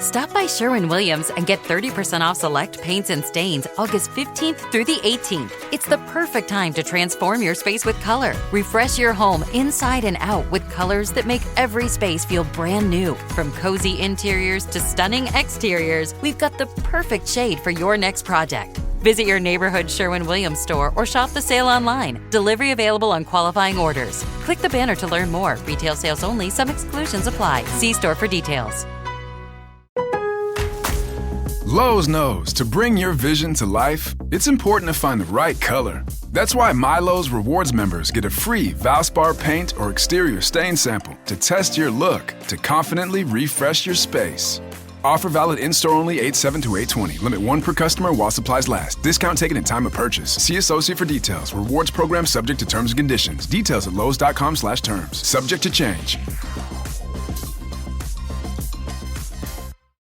Stop by Sherwin-Williams and get 30% off select paints and stains August 15th through the 18th. It's the perfect time to transform your space with color. Refresh your home inside and out with colors that make every space feel brand new. From cozy interiors to stunning exteriors, we've got the perfect shade for your next project. Visit your neighborhood Sherwin-Williams store or shop the sale online. Delivery available on qualifying orders. Click the banner to learn more. Retail sales only. Some exclusions apply. See store for details. Lowe's knows to bring your vision to life, it's important to find the right color. That's why MyLowe's Rewards members get a free Valspar paint or exterior stain sample to test your look to confidently refresh your space. Offer valid in-store only 8/7 to 8/20. Limit 1 per customer while supplies last. Discount taken in time of purchase. See associate for details. Rewards program subject to terms and conditions. Details at lowes.com/terms. Subject to change.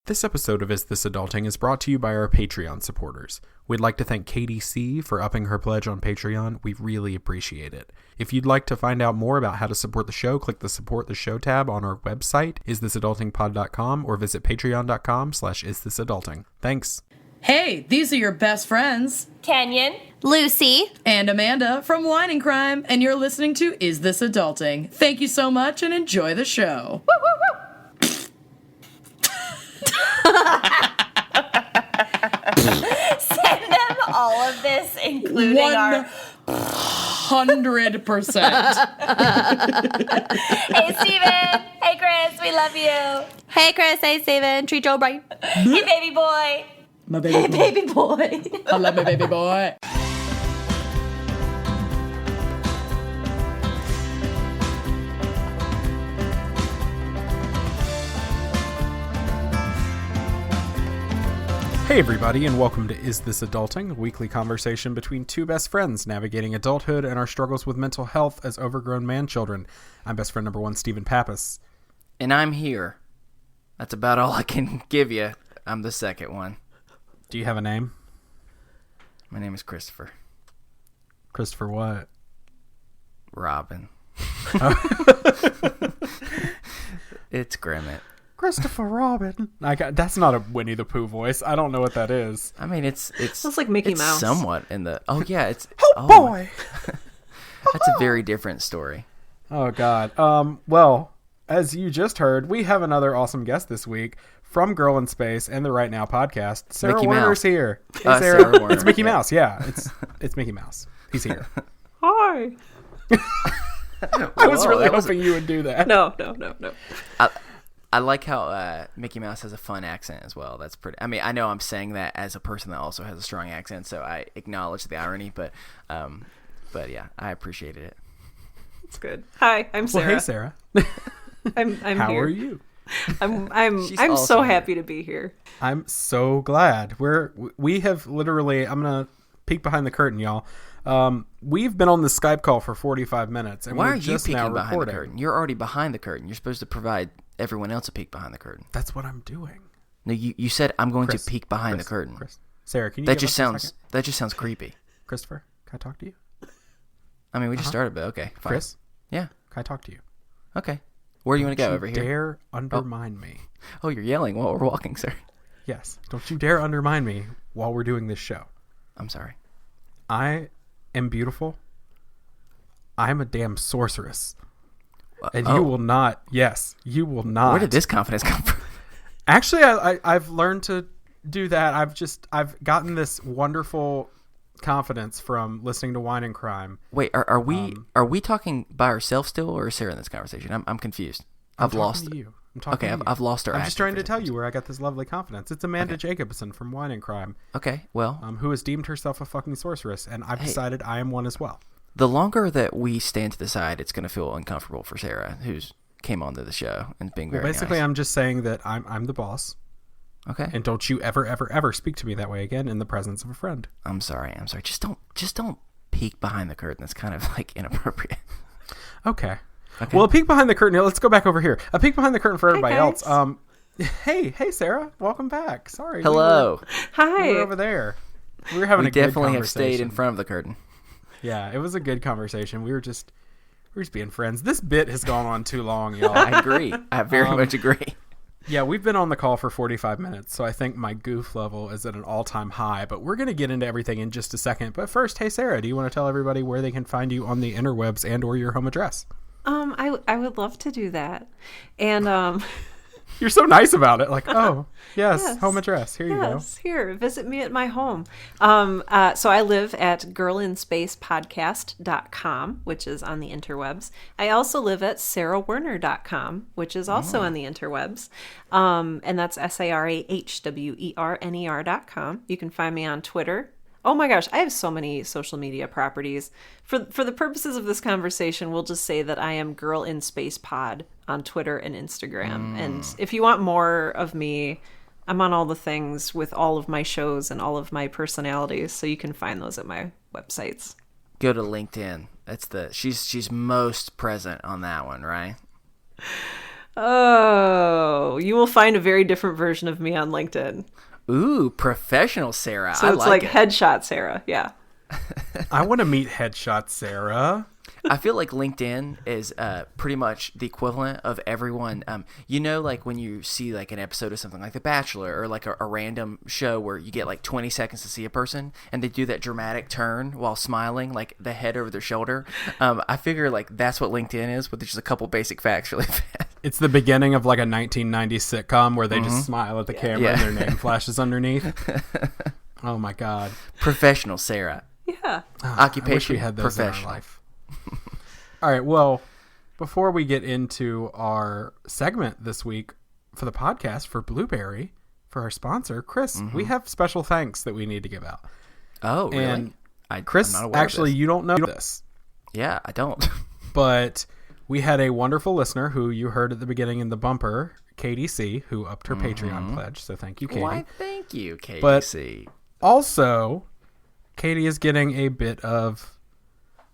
This episode of Is This Adulting is brought to you by our Patreon supporters. We'd like to thank Katie C. for upping her pledge on Patreon. We really appreciate it. If you'd like to find out more about how to support the show, click the Support the Show tab on our website, isthisadultingpod.com, or visit patreon.com/isthisadulting. Thanks. Hey, these are your best friends, Canyon, Lucy, and Amanda from Wine and Crime, and you're listening to Is This Adulting? Thank you so much and enjoy the show. Woo, woo, woo. Send them all of this, including our 100%. Hey, Steven. Hey, Chris. We love you. Hey Chris, hey Steven, treat Joe right. Hey, baby boy. My baby Hey, boy. baby boy. I love my baby boy. Hey everybody, and welcome to Is This Adulting, a weekly conversation between two best friends navigating adulthood and our struggles with mental health as overgrown man-children. I'm best friend number 1, Stephen Pappas. And I'm here. That's about all I can give you. I'm the second one. Do you have a name? My name is Christopher. Christopher what? Robin. It's Grimmett. Christopher Robin. That's not a Winnie the Pooh voice. I don't know what that is. I mean, it's Sounds like Mickey Mouse. somewhat in the... Oh, yeah, it's... Oh, boy! That's a very different story. Oh, God. Well, as you just heard, we have another awesome guest this week from Girl in Space and the Right Now podcast. Sarah Mickey Werner's Mouse. here. Hey, Sarah Werner. It's Mickey Mouse, yeah. It's Mickey Mouse. He's here. Hi. I was really that was- hoping you would do that. No. I like how Mickey Mouse has a fun accent as well. That's pretty... I mean, I know I'm saying that as a person that also has a strong accent, so I acknowledge the irony, but yeah, I appreciated it. It's good. Hi, I'm Sarah. Well, hey, Sarah. I'm How here. are you? I'm She's so also happy to be here. I'm so glad. We have literally... I'm going to peek behind the curtain, y'all. We've been on the Skype call for 45 minutes, and Why we're are you just peeking now behind recording. the curtain? You're already behind the curtain. You're supposed to provide everyone else a peek behind the curtain. That's what I'm doing. No, you said I'm going Chris, to peek behind Chris, the curtain. Chris. Sarah, can you That give just us a sounds second? that just sounds creepy. Christopher, can I talk to you? I mean, we just started, but okay, fine. Chris, Yeah. can I talk to you? Okay. Where do you want to go? Don't Over you here? dare undermine me. Oh, you're yelling while we're walking, sir. Yes. Don't you dare undermine me while we're doing this show. I'm sorry. I am beautiful. I'm a damn sorceress. And oh. you will not. Yes, you will not. Where did this confidence come from? Actually, I've learned to do that. I've gotten this wonderful confidence from listening to Wine and Crime. Wait, are we talking by ourselves still, or is Sarah in this conversation? I'm confused. I'm I've talking lost. to you. I'm talking Okay, to you. I've lost our. I'm just acting trying for to some tell you reason. where I got this lovely confidence. It's Amanda Jacobson from Wine and Crime, Okay, well, who has deemed herself a fucking sorceress, and I've decided I am one as well. the longer that we stand to the side, it's going to feel uncomfortable for Sarah, who's came onto the show and being very Basically, nice. I'm just saying that I'm the boss, Okay. and don't you ever speak to me that way again in the presence of a friend. I'm sorry. Just don't peek behind the curtain. That's kind of like inappropriate. Okay. Well, a peek behind the curtain. Let's go back over here. A peek behind the curtain for everybody else. Hey, Sarah, welcome back. Sorry. Hello. Hi. We were over there. We were having We a good definitely have conversation. stayed in front of the curtain. Yeah, it was a good conversation. We were just being friends. This bit has gone on too long, y'all. I agree. I very much agree. Yeah, we've been on the call for 45 minutes, so I think my goof level is at an all-time high, but we're going to get into everything in just a second. But first, hey, Sarah, do you want to tell everybody where they can find you on the interwebs and or your home address? I would love to do that. And You're so nice about it. Like, oh, yes, Yes. home address. Here you go. yes, here, visit me at my home. So I live at girlinspacepodcast.com, which is on the interwebs. I also live at sarahwerner.com, which is also on the interwebs. And that's sarahwerner.com. You can find me on Twitter. Oh my gosh, I have so many social media properties. For the purposes of this conversation, we'll just say that I am Girl in Space Pod on Twitter and Instagram. And if you want more of me, I'm on all the things with all of my shows and all of my personalities, so you can find those at my websites. Go to LinkedIn. That's she's most present on that one, right? Oh, you will find a very different version of me on LinkedIn. Ooh, professional Sarah. So I it's like it. headshot Sarah. Yeah. I want to meet Headshot Sarah. I feel like LinkedIn is pretty much the equivalent of everyone. Like when you see like an episode of something like The Bachelor or like a random show where you get like 20 seconds to see a person and they do that dramatic turn while smiling, like the head over their shoulder. I figure like that's what LinkedIn is, with just a couple basic facts really fast. It's the beginning of like a 1990s sitcom where they just smile at the camera and their name flashes underneath. Oh my God. Professional Sarah. Yeah. Occupation, I wish we had those in our professional. life. All right, well, before we get into our segment this week for the podcast for Blueberry, for our sponsor, Chris, we have special thanks that we need to give out. Oh, really? And I'm Chris, not aware of actually, this. you don't know this, Yeah, I don't. but we had a wonderful listener who you heard at the beginning in the bumper, Katie C., who upped her Patreon pledge. So thank you, Katie. Why, thank you, KDC. But also, Katie is getting a bit of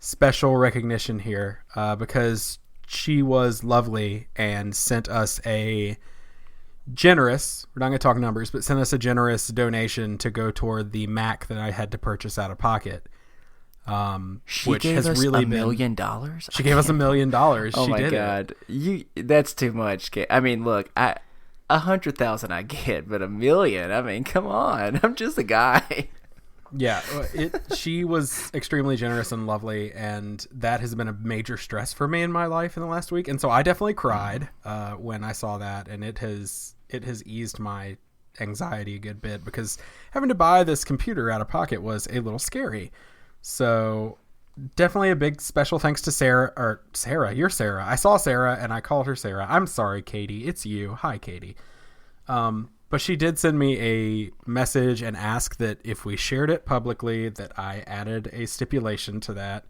special recognition here because she was lovely and sent us a generous, we're not going to talk numbers, but sent us a generous donation to go toward the Mac that I had to purchase out of pocket. She which gave has us really $1 million? She gave us $1 million. Oh She my did God. That's too much. I mean, look, 100,000 I get, but $1 million, I mean, come on. I'm just a guy. Yeah, she was extremely generous and lovely, and that has been a major stress for me in my life in the last week. And so I definitely cried when I saw that, and it has eased my anxiety a good bit because having to buy this computer out of pocket was a little scary. So definitely a big special thanks to Sarah. You're Sarah. I saw Sarah and I called her Sarah. I'm sorry, Katie. It's you. Hi, Katie. But she did send me a message and ask that if we shared it publicly, that I added a stipulation to that.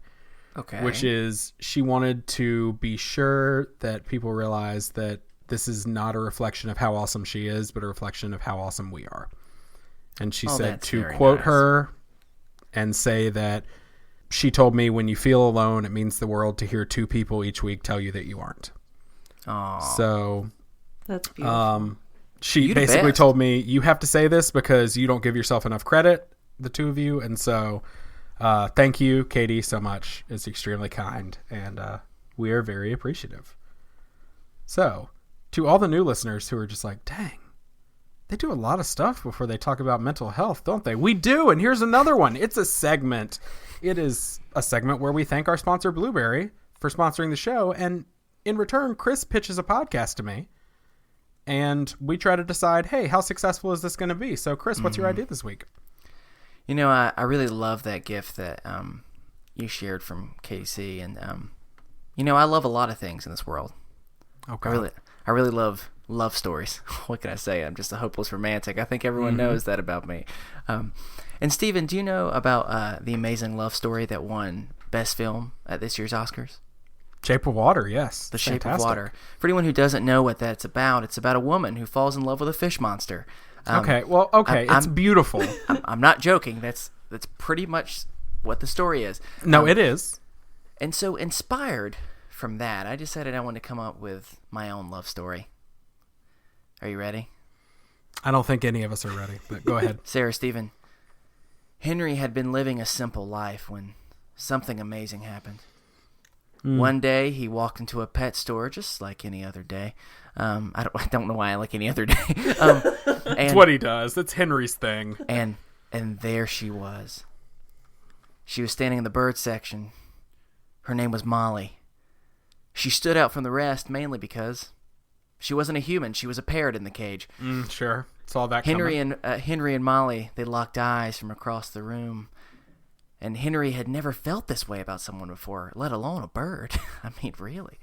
Okay. Which is she wanted to be sure that people realize that this is not a reflection of how awesome she is, but a reflection of how awesome we are. And she said to quote her and say that she told me, when you feel alone, it means the world to hear two people each week tell you that you aren't. Oh. So That's beautiful. She basically told me, you have to say this because you don't give yourself enough credit, the two of you. And so thank you, Katie, so much. It's extremely kind. And we are very appreciative. So to all the new listeners who are just like, dang, they do a lot of stuff before they talk about mental health, don't they? We do. And here's another one. It's a segment. It is a segment where we thank our sponsor, Blueberry, for sponsoring the show. And in return, Chris pitches a podcast to me. And we try to decide, hey, how successful is this going to be? So, Chris, what's your idea this week? You know, I really love that gift that you shared from KC. And, I love a lot of things in this world. Okay. I really love love stories. What can I say? I'm just a hopeless romantic. I think everyone knows that about me. And, Steven, do you know about the amazing love story that won Best Film at this year's Oscars? Shape of Water, yes. The Shape of Water. For anyone who doesn't know what that's about, it's about a woman who falls in love with a fish monster. It's beautiful. I'm not joking. That's pretty much what the story is. No, it is. And so, inspired from that, I decided I wanted to come up with my own love story. Are you ready? I don't think any of us are ready, but go ahead. Sarah, Steven. Henry had been living a simple life when something amazing happened. One day he walked into a pet store just like any other day. I don't know why I like any other day. That's what he does. That's Henry's thing. And there she was. She was standing in the bird section. Her name was Molly. She stood out from the rest mainly because she wasn't a human. She was a parrot in the cage. Sure. Saw that Henry coming. Henry and Molly, they locked eyes from across the room. And Henry had never felt this way about someone before, let alone a bird. I mean, really.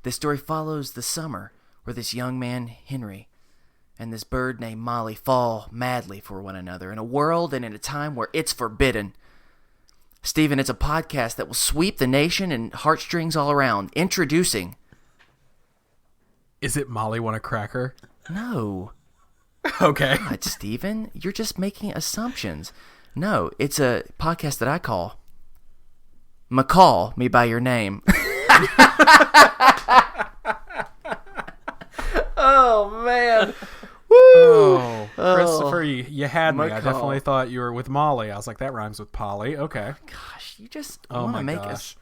This story follows the summer where this young man, Henry, and this bird named Molly fall madly for one another in a world and in a time where it's forbidden. Stephen, it's a podcast that will sweep the nation and heartstrings all around. Introducing... Is it Molly Want a Cracker? No. Okay. God, Stephen, you're just making assumptions. No, it's a podcast that I call McCall Me By Your Name. Oh, man. Woo! Oh, Christopher, you had me. I McCall. definitely thought you were with Molly. I was like, that rhymes with Polly. Okay. Gosh, you just Oh want to my make gosh.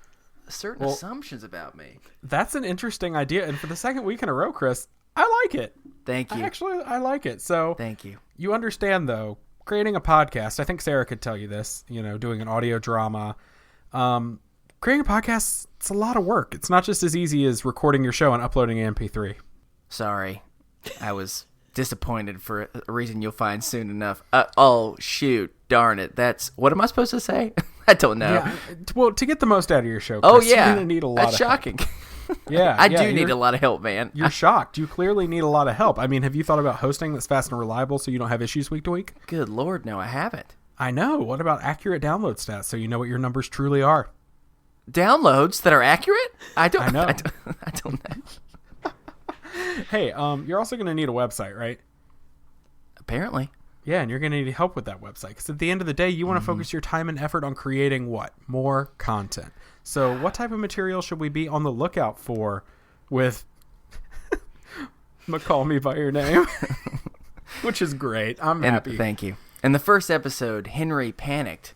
certain assumptions about me. That's an interesting idea. And for the second week in a row, Chris, I like it. Thank you. I like it. So Thank you. you understand, though, creating a podcast, I think Sarah could tell you this, doing an audio drama. Creating a podcast, it's a lot of work. It's not just as easy as recording your show and uploading an MP3. Sorry. I was disappointed for a reason you'll find soon enough. Oh, shoot. Darn it. What am I supposed to say? I don't know. Yeah, well, to get the most out of your show, Oh, Chris, yeah. you're going to need a lot That's of shocking. help. Yeah. I do need a lot of help, man. You're shocked. You clearly need a lot of help. I mean, have you thought about hosting that's fast and reliable so you don't have issues week to week? Good Lord, no, I haven't. I know. What about accurate download stats so you know what your numbers truly are? Downloads that are accurate? I know. I don't know. Hey, you're also going to need a website, right? Apparently. Yeah, and you're going to need help with that website because at the end of the day, you want to focus your time and effort on creating what? More content. So what type of material should we be on the lookout for with McCall Me By Your Name? Which is great. I'm happy. Thank you. In the first episode, Henry panicked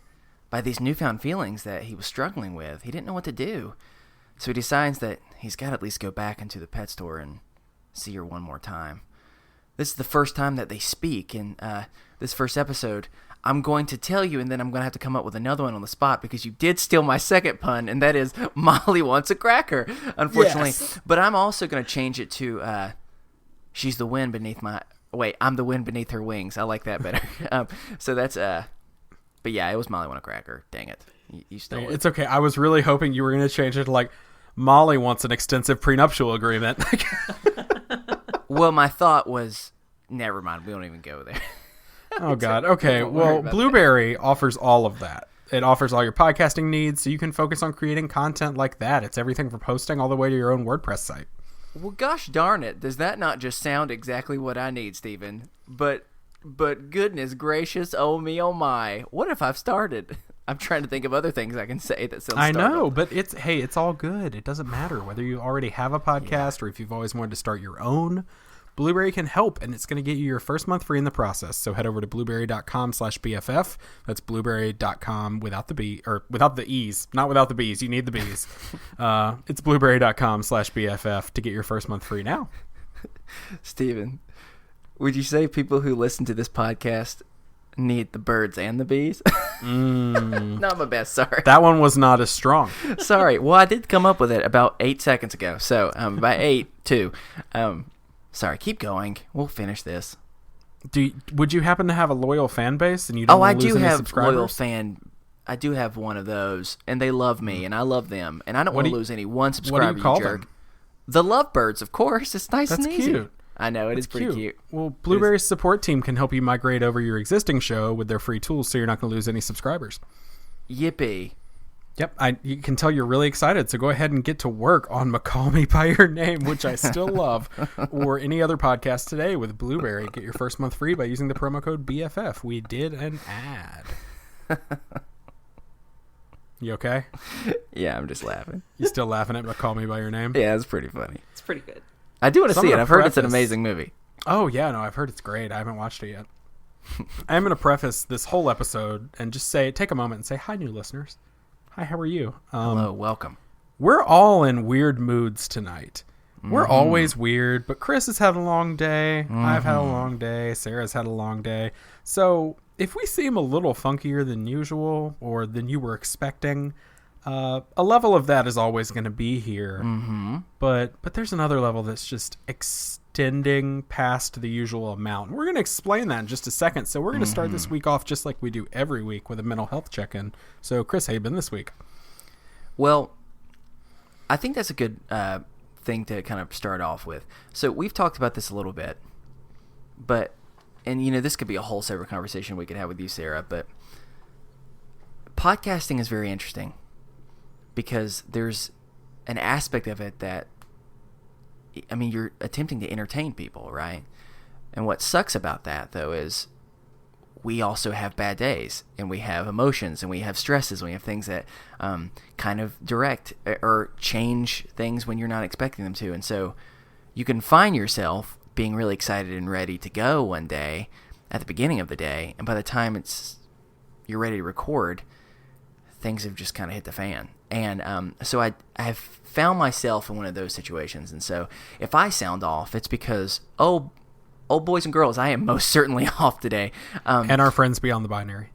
by these newfound feelings that he was struggling with. He didn't know what to do. So he decides that he's got to at least go back into the pet store and see her one more time. This is the first time that they speak in this first episode. I'm going to tell you, and then I'm going to have to come up with another one on the spot because you did steal my second pun, and that is Molly Wants a Cracker, unfortunately. Yes. But I'm also going to change it to she's the wind beneath my... Wait, I'm the wind beneath her wings. I like that better. So that's... But yeah, it was Molly Want a Cracker. Dang it. You stole it. It's okay. I was really hoping you were going to change it to like, Molly wants an extensive prenuptial agreement. Well, my thought was, never mind. We don't even go there. Oh, God. Okay. Well, Blueberry offers all of that. It offers all your podcasting needs, so you can focus on creating content like that. It's everything from posting all the way to your own WordPress site. Well, gosh darn it. Does that not just sound exactly what I need, Stephen? But goodness gracious, oh me, oh my. What if I've started? I'm trying to think of other things I can say that sound I know, but it's all good. It doesn't matter whether you already have a podcast or if you've always wanted to start your own. Blueberry can help, and it's going to get you your first month free in the process. So head over to blueberry.com/BFF. That's blueberry.com without the B, or without the E's, not without the B's. You need the B's. It's blueberry.com/BFF to get your first month free now. Steven, would you say people who listen to this podcast need the birds and the bees? Not my best, sorry. That one was not as strong. Sorry. Well, I did come up with it about 8 seconds ago. So by 8, 2. Sorry, keep going. We'll finish this. Would you happen to have a loyal fan base and you don't want to lose any subscribers? Loyal fan. I do have one of those, and they love me, and I love them, and I don't want to lose any one subscriber. What do you call jerk. them? The Lovebirds, of course. It's nice That's and easy. Cute. I know, it is pretty cute. Well, Blueberry's support team can help you migrate over your existing show with their free tools so you're not going to lose any subscribers. Yippee. Yep, you can tell you're really excited, so go ahead and get to work on McCall Me By Your Name, which I still love, or any other podcast today with Blueberry. Get your first month free by using the promo code BFF. We did an ad. You okay? Yeah, I'm just laughing. You still laughing at McCall Me By Your Name? Yeah, it's pretty funny. It's pretty good. I do want to see it. I've heard it's an amazing movie. Oh, yeah, no, I've heard it's great. I haven't watched it yet. I am going to preface this whole episode and just take a moment and say, hi, new listeners. Hi, how are you? Hello, welcome. We're all in weird moods tonight. We're always weird, but Chris has had a long day. I've had a long day. Sarah's had a long day. So if we seem a little funkier than usual or than you were expecting, a level of that is always going to be here. But there's another level that's just extending past the usual amount. And we're going to explain that in just a second. So we're going to start this week off just like we do every week with a mental health check-in. So Chris, how you been this week? Well, I think that's a good thing to kind of start off with. So we've talked about this a little bit, and this could be a whole separate conversation we could have with you, Sarah, but podcasting is very interesting because there's an aspect of it that, you're attempting to entertain people, right? And what sucks about that, though, is we also have bad days, and we have emotions, and we have stresses, and we have things that kind of direct or change things when you're not expecting them to. And so you can find yourself being really excited and ready to go one day at the beginning of the day, and by the time you're ready to record, things have just kind of hit the fan. And so I have found myself in one of those situations. And so if I sound off, it's because, oh, boys and girls, I am most certainly off today. And our friends beyond the binary.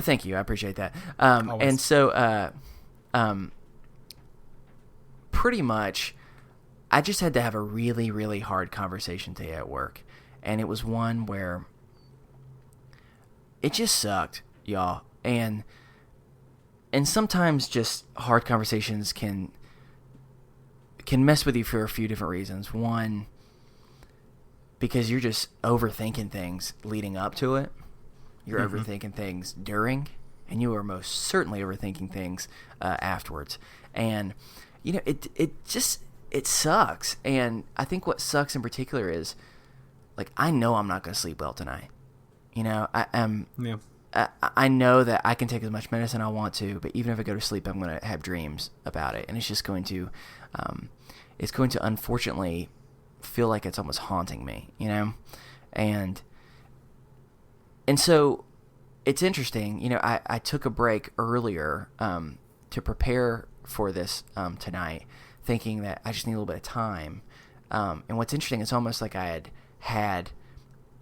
Thank you. I appreciate that. And so pretty much I just had to have a really, really hard conversation today at work. And it was one where it just sucked, y'all. And sometimes just hard conversations can mess with you for a few different reasons. One, because you're just overthinking things leading up to it. You're overthinking things during, and you are most certainly overthinking things afterwards. And, it sucks. And I think what sucks in particular is, I know I'm not going to sleep well tonight. I know that I can take as much medicine I want to, but even if I go to sleep, I'm going to have dreams about it. And it's just going to, unfortunately feel like it's almost haunting me, and so it's interesting. I took a break earlier to prepare for this tonight, thinking that I just need a little bit of time. And what's interesting, it's almost like I had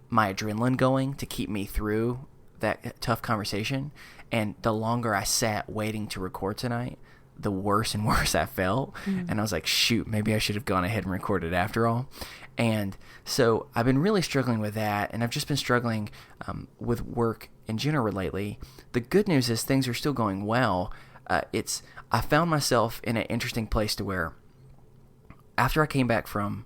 my adrenaline going to keep me through that tough conversation, and the longer I sat waiting to record tonight, the worse and worse I felt. And I was like, shoot, maybe I should have gone ahead and recorded after all. And so I've been really struggling with that, and I've just been struggling with work in general lately. The good news is things are still going well. I found myself in an interesting place to where after I came back from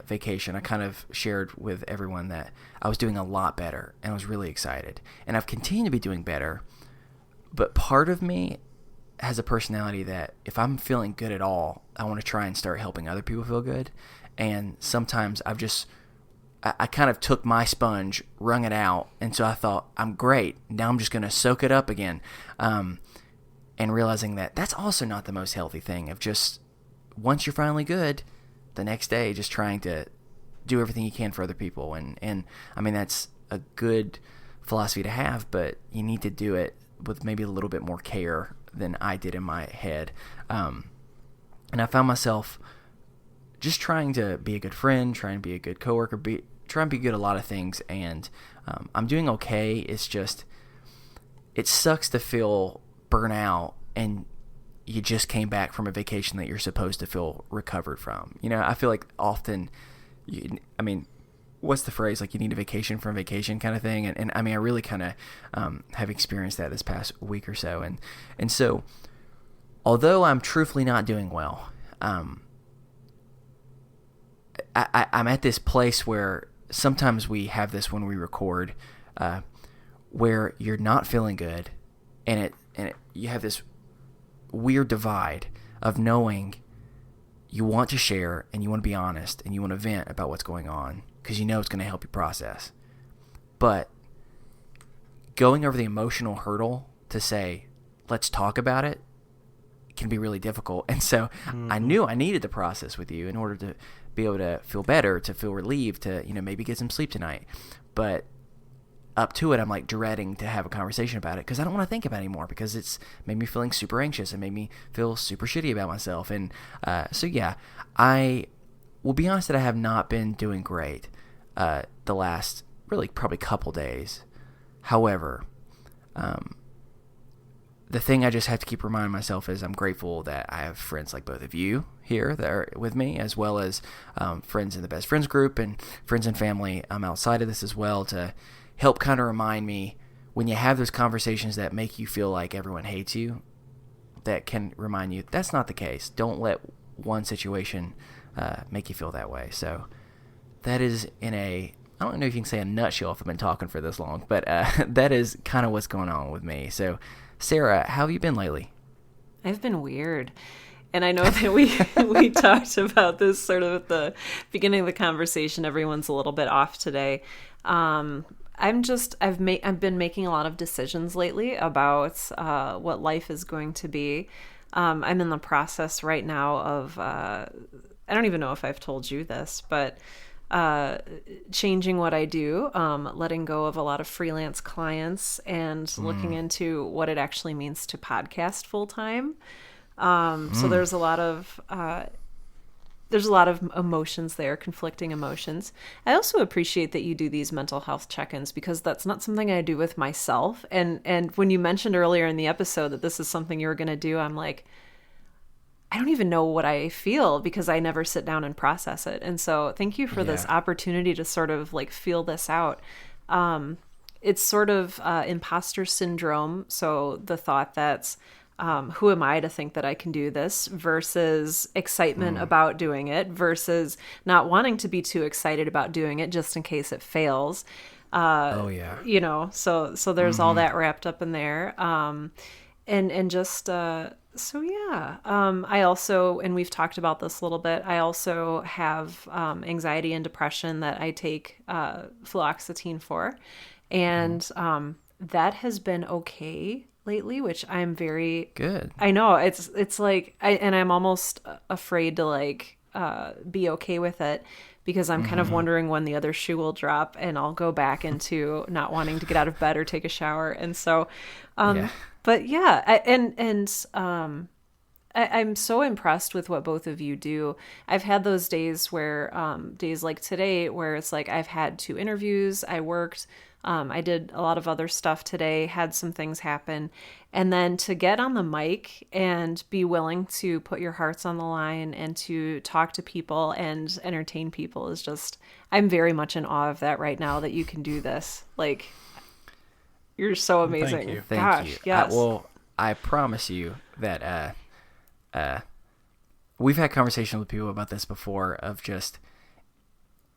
vacation, I kind of shared with everyone that I was doing a lot better, and I was really excited. And I've continued to be doing better, but part of me has a personality that if I'm feeling good at all, I want to try and start helping other people feel good. And sometimes I kind of took my sponge, wrung it out, and so I thought, I'm great. Now I'm just going to soak it up again. And realizing that that's also not the most healthy thing of just, once you're finally good, the next day just trying to do everything you can for other people. And that's a good philosophy to have, but you need to do it with maybe a little bit more care than I did in my head. And I found myself just trying to be a good friend, trying to be a good coworker, trying to be good at a lot of things. And I'm doing okay. It's just, it sucks to feel burnout and you just came back from a vacation that you're supposed to feel recovered from. I feel like often, what's the phrase? You need a vacation from vacation kind of thing. And I really kind of have experienced that this past week or so. And so, although I'm truthfully not doing well, I'm at this place where sometimes we have this when we record, where you're not feeling good, and you have this weird divide of knowing you want to share and you want to be honest and you want to vent about what's going on because it's going to help you process. But going over the emotional hurdle to say, let's talk about it, can be really difficult. And so I knew I needed to process with you in order to be able to feel better, to feel relieved, to maybe get some sleep tonight. But up to it, I'm like dreading to have a conversation about it because I don't want to think about it anymore because it's made me feeling super anxious and made me feel super shitty about myself. And so yeah, I will be honest that I have not been doing great the last really probably couple days. However, the thing I just have to keep reminding myself is I'm grateful that I have friends like both of you here that are with me, as well as friends in the best friends group and friends and family outside of this as well, to help kind of remind me when you have those conversations that make you feel like everyone hates you, that can remind you that's not the case. Don't let one situation make you feel that way. So that is I don't know if you can say a nutshell if I've been talking for this long, but that is kind of what's going on with me. So Sarah, how have you been lately? I've been weird. And I know that we talked about this sort of at the beginning of the conversation. Everyone's a little bit off today. I've been making a lot of decisions lately about what life is going to be. I'm in the process right now of I don't even know if I've told you this, but changing what I do, letting go of a lot of freelance clients and looking into what it actually means to podcast full time. So there's a lot of emotions there, conflicting emotions. I also appreciate that you do these mental health check-ins because that's not something I do with myself. And when you mentioned earlier in the episode that this is something you were going to do, I'm like, I don't even know what I feel because I never sit down and process it. And so thank you for this opportunity to sort of like feel this out. It's sort of imposter syndrome. So the thought that's, who am I to think that I can do this versus excitement about doing it versus not wanting to be too excited about doing it just in case it fails. You know, so there's all that wrapped up in there. I also, and we've talked about this a little bit, I also have anxiety and depression that I take fluoxetine for. And that has been okay lately, which I'm very good. I know it's like, I'm almost afraid to like be okay with it because I'm kind of wondering when the other shoe will drop and I'll go back into not wanting to get out of bed or take a shower. And so, but yeah, I'm so impressed with what both of you do. I've had those days where, days like today, where it's like I've had 2 interviews, I worked, I did a lot of other stuff today, had some things happen. And then to get on the mic and be willing to put your hearts on the line and to talk to people and entertain people is just, I'm very much in awe of that right now that you can do this. Like, you're so amazing. Thank you. Thank you. Yes. I promise you that we've had conversations with people about this before, of just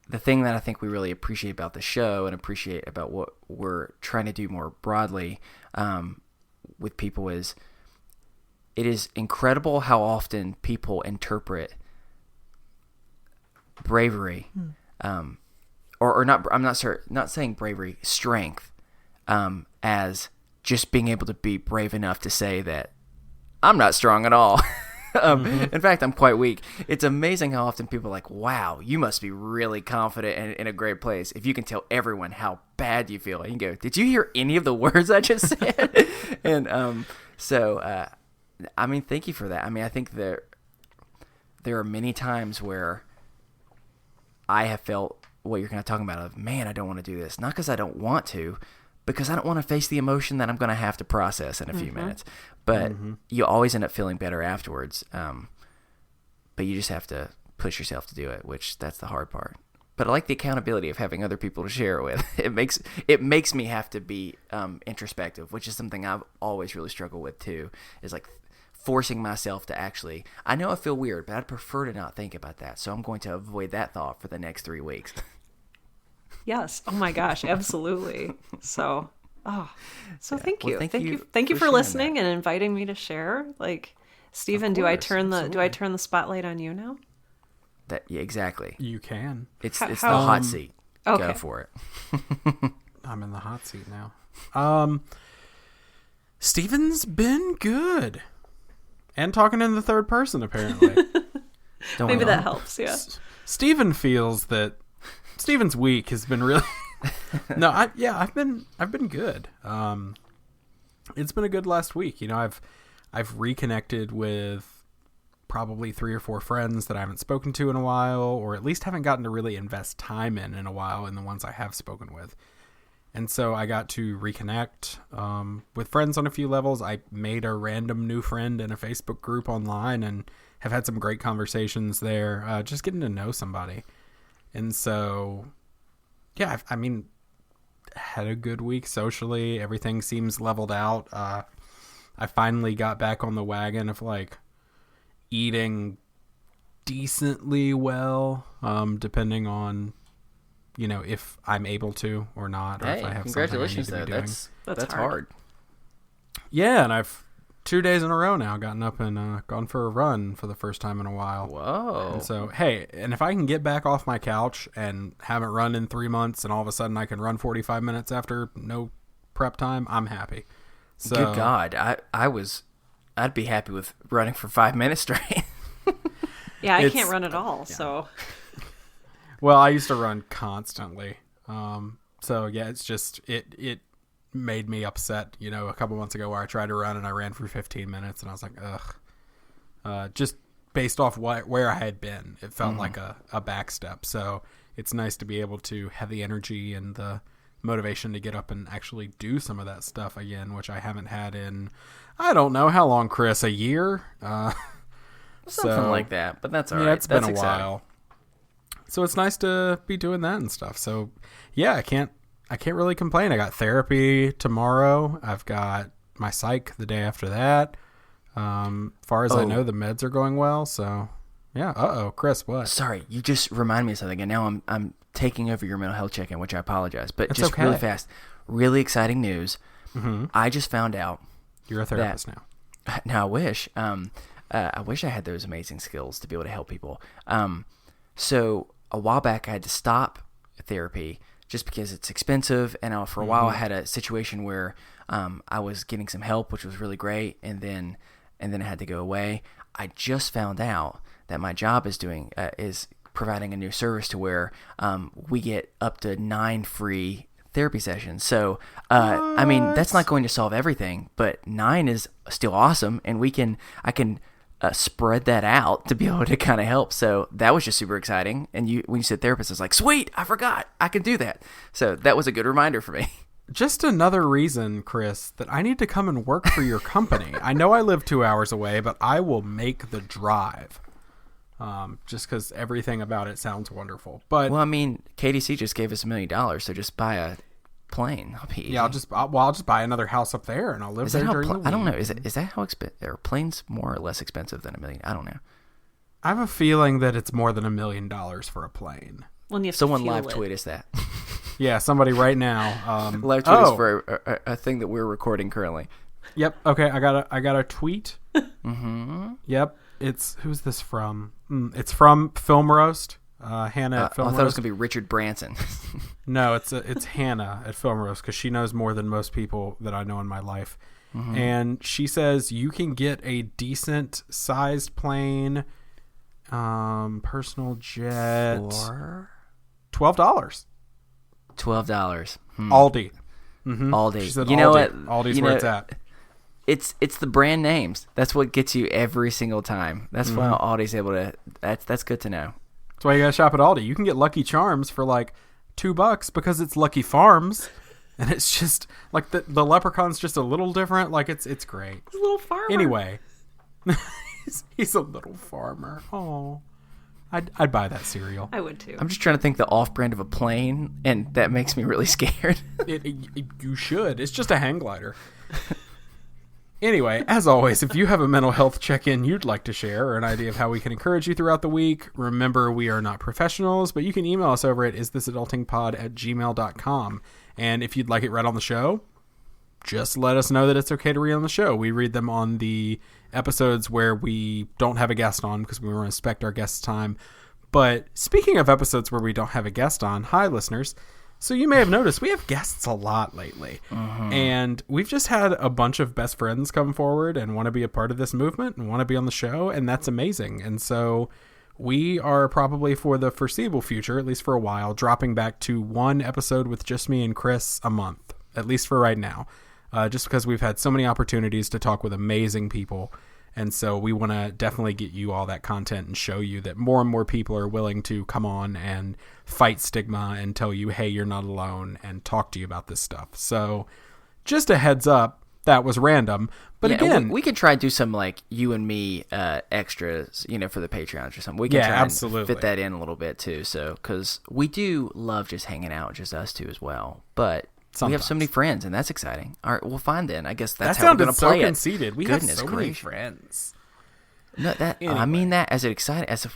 the thing that I think we really appreciate about the show and appreciate about what we're trying to do more broadly with people is it is incredible how often people interpret bravery or not. I'm not saying bravery, strength, as just being able to be brave enough to say that I'm not strong at all. In fact, I'm quite weak. It's amazing how often people are like, wow, you must be really confident and in a great place if you can tell everyone how bad you feel. And you go, did you hear any of the words I just said? And I mean, thank you for that. I mean, I think there are many times where I have felt what you're kind of talking about of, man, I don't want to do this. Not because I don't want to, because I don't want to face the emotion that I'm going to have to process in a few minutes. But you always end up feeling better afterwards. But you just have to push yourself to do it, which that's the hard part. But I like the accountability of having other people to share it with. It makes me have to be introspective, which is something I've always really struggled with too, is like forcing myself to actually, I know I feel weird, but I'd prefer to not think about that. So I'm going to avoid that thought for the next 3 weeks. Yes. Oh my gosh. Absolutely. So, thank you. Well, thank you for listening that. and inviting me to share. Like, Stephen, do I turn the spotlight on you now? Yeah, exactly. You can. It's the hot seat. Okay. Go for it. I'm in the hot seat now. Steven's been good. And talking in the third person, apparently. Maybe that helps, yeah. Steven feels that Steven's week has been No, I've been good. It's been a good last week. You know, I've reconnected with probably 3 or 4 friends that I haven't spoken to in a while, or at least haven't gotten to really invest time in a while, in the ones I have spoken with. And so I got to reconnect with friends on a few levels. I made a random new friend in a Facebook group online and have had some great conversations there, just getting to know somebody. And so, yeah, I mean, had a good week socially. Everything seems leveled out. I finally got back on the wagon of like eating decently well, depending on, you know, if I'm able to or not, or if I have congratulations, something I need to be doing. That's hard. Yeah, and I've 2 days in a row now gotten up and gone for a run for the first time in a while. Whoa. And so, hey, and if I can get back off my couch and haven't run in 3 months and all of a sudden I can run 45 minutes after no prep time, I'm happy. So, good God. I'd be happy with running for 5 minutes straight. Yeah, I can't run at all, so... Well, I used to run constantly. So yeah, it's just, it made me upset, you know, a couple months ago where I tried to run and I ran for 15 minutes and I was like, ugh. Just based off where I had been, it felt like a back step. So it's nice to be able to have the energy and the motivation to get up and actually do some of that stuff again, which I haven't had in, I don't know how long, Chris, a year? Something like that, but that's all right. Yeah, it's that's been a while. So it's nice to be doing that and stuff. So yeah, I can't really complain. I got therapy tomorrow. I've got my psych the day after that. Far as I know, the meds are going well. So yeah. Chris, what? Sorry, you just remind me of something, and now I'm taking over your mental health check-in, which I apologize. But it's just okay. Really fast, really exciting news. Mm-hmm. I just found out you're a therapist now. Now I wish. I wish I had those amazing skills to be able to help people. So a while back, I had to stop therapy just because it's expensive. And for a while, I had a situation where I was getting some help, which was really great. And then I had to go away. I just found out that my job is providing a new service to where we get up to 9 free therapy sessions. So, I mean, that's not going to solve everything, but 9 is still awesome. And I can spread that out to be able to kind of help. So that was just super exciting. And when you said therapist, I was like, sweet, I forgot I can do that. So that was a good reminder for me. Just another reason, Chris, that I need to come and work for your company. I know I live 2 hours away, but I will make the drive. Just because everything about it sounds wonderful. But well, I mean, KDC just gave us $1 million, so just buy a plane. Yeah, I'll just buy another house up there and I'll live there during the week. I don't know. Is that how expensive? Are planes more or less expensive than $1 million? I don't know. I have a feeling that it's more than $1 million for a plane. When you someone live tweet us that. Yeah, somebody right now. Live tweet us for a thing that we're recording currently. Yep. Okay, I got a tweet. Mm-hmm. Yep. Who's this from? It's from Film Roast. Hannah at Film Roast. I thought it was gonna be Richard Branson. No, it's Hannah at Film Roast because she knows more than most people that I know in my life. Mm-hmm. And she says you can get a decent sized plane, personal jet for $12. $12. Aldi. Mm-hmm. Aldi. She said you know Aldi. what? Aldi's where it's at. It's the brand names. That's what gets you every single time. That's why Aldi's able to. That's good to know. That's why you gotta shop at Aldi. You can get Lucky Charms for like $2 because it's Lucky Farms, and it's just like the leprechaun's just a little different. Like it's great. He's a little farmer. Anyway, he's a little farmer. Oh, I'd buy that cereal. I would too. I'm just trying to think the off-brand of a plane, and that makes me really scared. You should. It's just a hang glider. Anyway, as always, if you have a mental health check-in you'd like to share or an idea of how we can encourage you throughout the week, remember we are not professionals, but you can email us over at isthisadultingpod@gmail.com. And if you'd like it read on the show, just let us know that it's okay to read on the show. We read them on the episodes where we don't have a guest on because we want to respect our guest's time. But speaking of episodes where we don't have a guest on, hi, listeners. So you may have noticed we have guests a lot lately, and we've just had a bunch of best friends come forward and want to be a part of this movement and want to be on the show, and that's amazing. And so we are probably for the foreseeable future, at least for a while, dropping back to one episode with just me and Chris a month, at least for right now, just because we've had so many opportunities to talk with amazing people. And so we want to definitely get you all that content and show you that more and more people are willing to come on and fight stigma and tell you, hey, you're not alone, and talk to you about this stuff. So just a heads up, that was random. But again, we could try and do some like you and me extras, for the Patreons or something. We can try and fit that in a little bit too. So, because we do love just hanging out, just us two as well. But we have so many friends, and that's exciting. All right, well, fine then. I guess that's how we're going to play it. Conceited. We have so many friends. No, anyway. I mean that as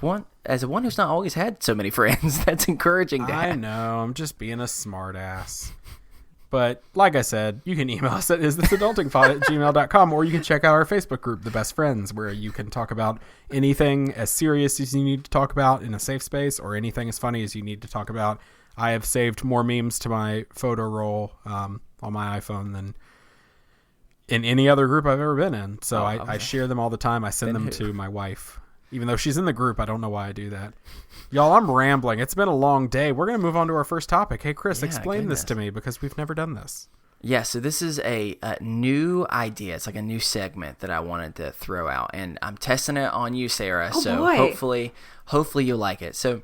one who's not always had so many friends. That's encouraging to have. I know. I'm just being a smart ass. But like I said, you can email us at isthisadultingpod@gmail.com, or you can check out our Facebook group, The Best Friends, where you can talk about anything as serious as you need to talk about in a safe space, or anything as funny as you need to talk about. I have saved more memes to my photo roll on my iPhone than in any other group I've ever been in. So I share them all the time. I send them to my wife. Even though she's in the group, I don't know why I do that. Y'all, I'm rambling. It's been a long day. We're going to move on to our first topic. Hey, Chris, explain this to me, because we've never done this. Yeah, so this is a new idea. It's like a new segment that I wanted to throw out. And I'm testing it on you, Sarah. Boy. Hopefully you'll like it. So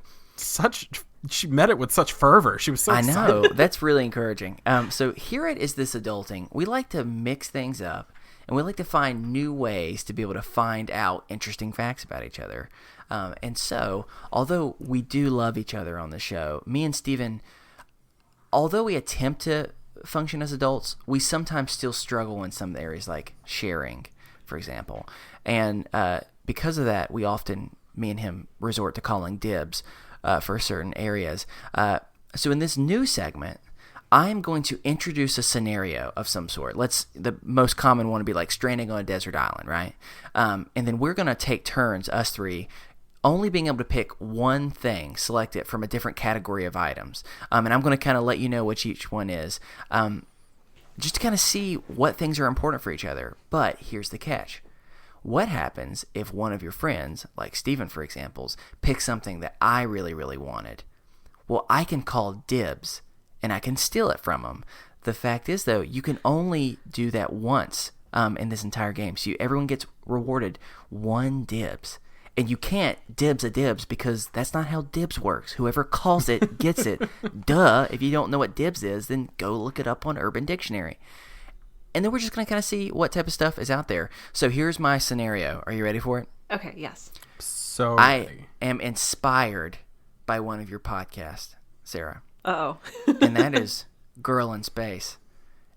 she met it with such fervor. She was so excited. I know. That's really encouraging. So here at Is This Adulting, we like to mix things up, and we like to find new ways to be able to find out interesting facts about each other. And so, although we do love each other on the show, me and Steven, although we attempt to function as adults, we sometimes still struggle in some areas, like sharing, for example. And because of that, we often, me and him, resort to calling dibs for certain areas. So in this new segment, I'm going to introduce a scenario of some sort. The most common one would be like stranding on a desert island, right? And then we're going to take turns, us three, only being able to pick one thing, select it from a different category of items. And I'm going to kind of let you know which each one is, just to kind of see what things are important for each other. But here's the catch. What happens if one of your friends, like Steven, for example, picks something that I really, really wanted? Well, I can call dibs, and I can steal it from them. The fact is, though, you can only do that once in this entire game. So everyone gets rewarded one dibs. And you can't dibs a dibs, because that's not how dibs works. Whoever calls it gets it. Duh. If you don't know what dibs is, then go look it up on Urban Dictionary. And then we're just going to kind of see what type of stuff is out there. So here's my scenario. Are you ready for it? Okay, yes. So I am inspired by one of your podcasts, Sarah. Uh-oh. And that is Girl in Space.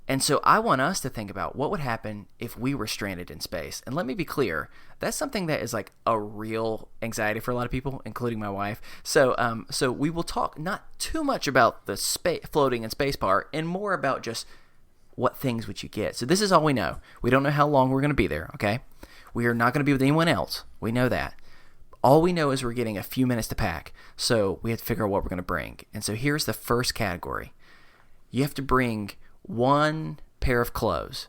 And so I want us to think about what would happen if we were stranded in space. And let me be clear, that's something that is like a real anxiety for a lot of people, including my wife. So we will talk not too much about the floating in space part, and more about just what things would you get. So this is all we know. We don't know how long we're going to be there, okay? We are not going to be with anyone else. We know that. All we know is we're getting a few minutes to pack, so we have to figure out what we're going to bring. And so here's the first category. You have to bring one pair of clothes.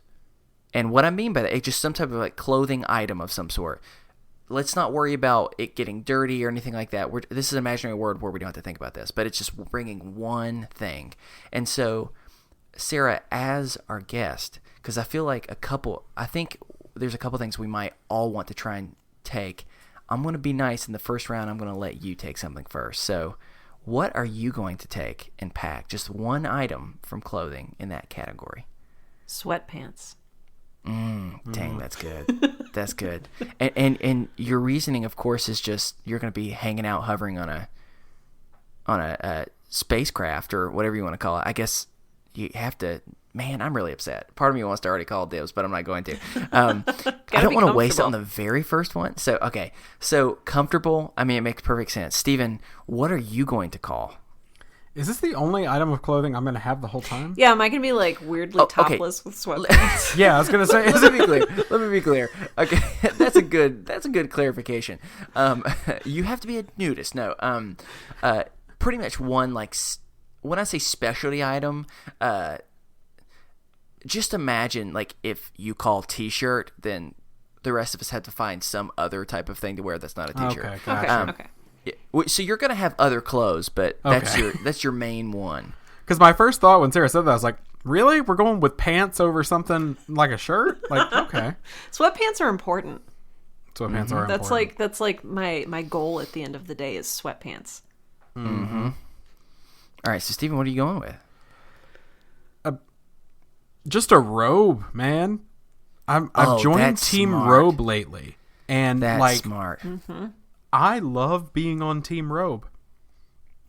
And what I mean by that, it's just some type of like clothing item of some sort. Let's not worry about it getting dirty or anything like that. This is an imaginary world where we don't have to think about this, but it's just bringing one thing. And so, Sarah, as our guest, because I feel like I think there's a couple things we might all want to try and take. I'm going to be nice in the first round. I'm going to let you take something first. So what are you going to take and pack? Just one item from clothing in that category. Sweatpants. Dang, that's good. That's good. And your reasoning, of course, is just you're going to be hanging out, hovering on a spacecraft or whatever you want to call it. I guess you have to. Man, I'm really upset. Part of me wants to already call dibs, but I'm not going to. I don't want to waste it on the very first one. So, okay. So, comfortable. I mean, it makes perfect sense. Steven, what are you going to call? Is this the only item of clothing I'm going to have the whole time? Yeah, am I going to be like weirdly topless with sweatpants? Yeah, I was going to say. Let me be clear. Okay, that's a good clarification. You have to be a nudist. No. Pretty much one, like, when I say specialty item, just imagine, like, if you call t-shirt, then the rest of us have to find some other type of thing to wear that's not a t-shirt. Okay, gotcha. Okay. So you're gonna have other clothes, but that's your main one. Because my first thought when Sarah said that, I was like, really? We're going with pants over something like a shirt? Like, okay. Sweatpants are important. Sweatpants are important. That's like my goal at the end of the day is sweatpants. Mm-hmm. All right, so Steven, what are you going with? Just a robe, man. I've joined Team smart. Robe lately, and That's smart. I love being on Team Robe.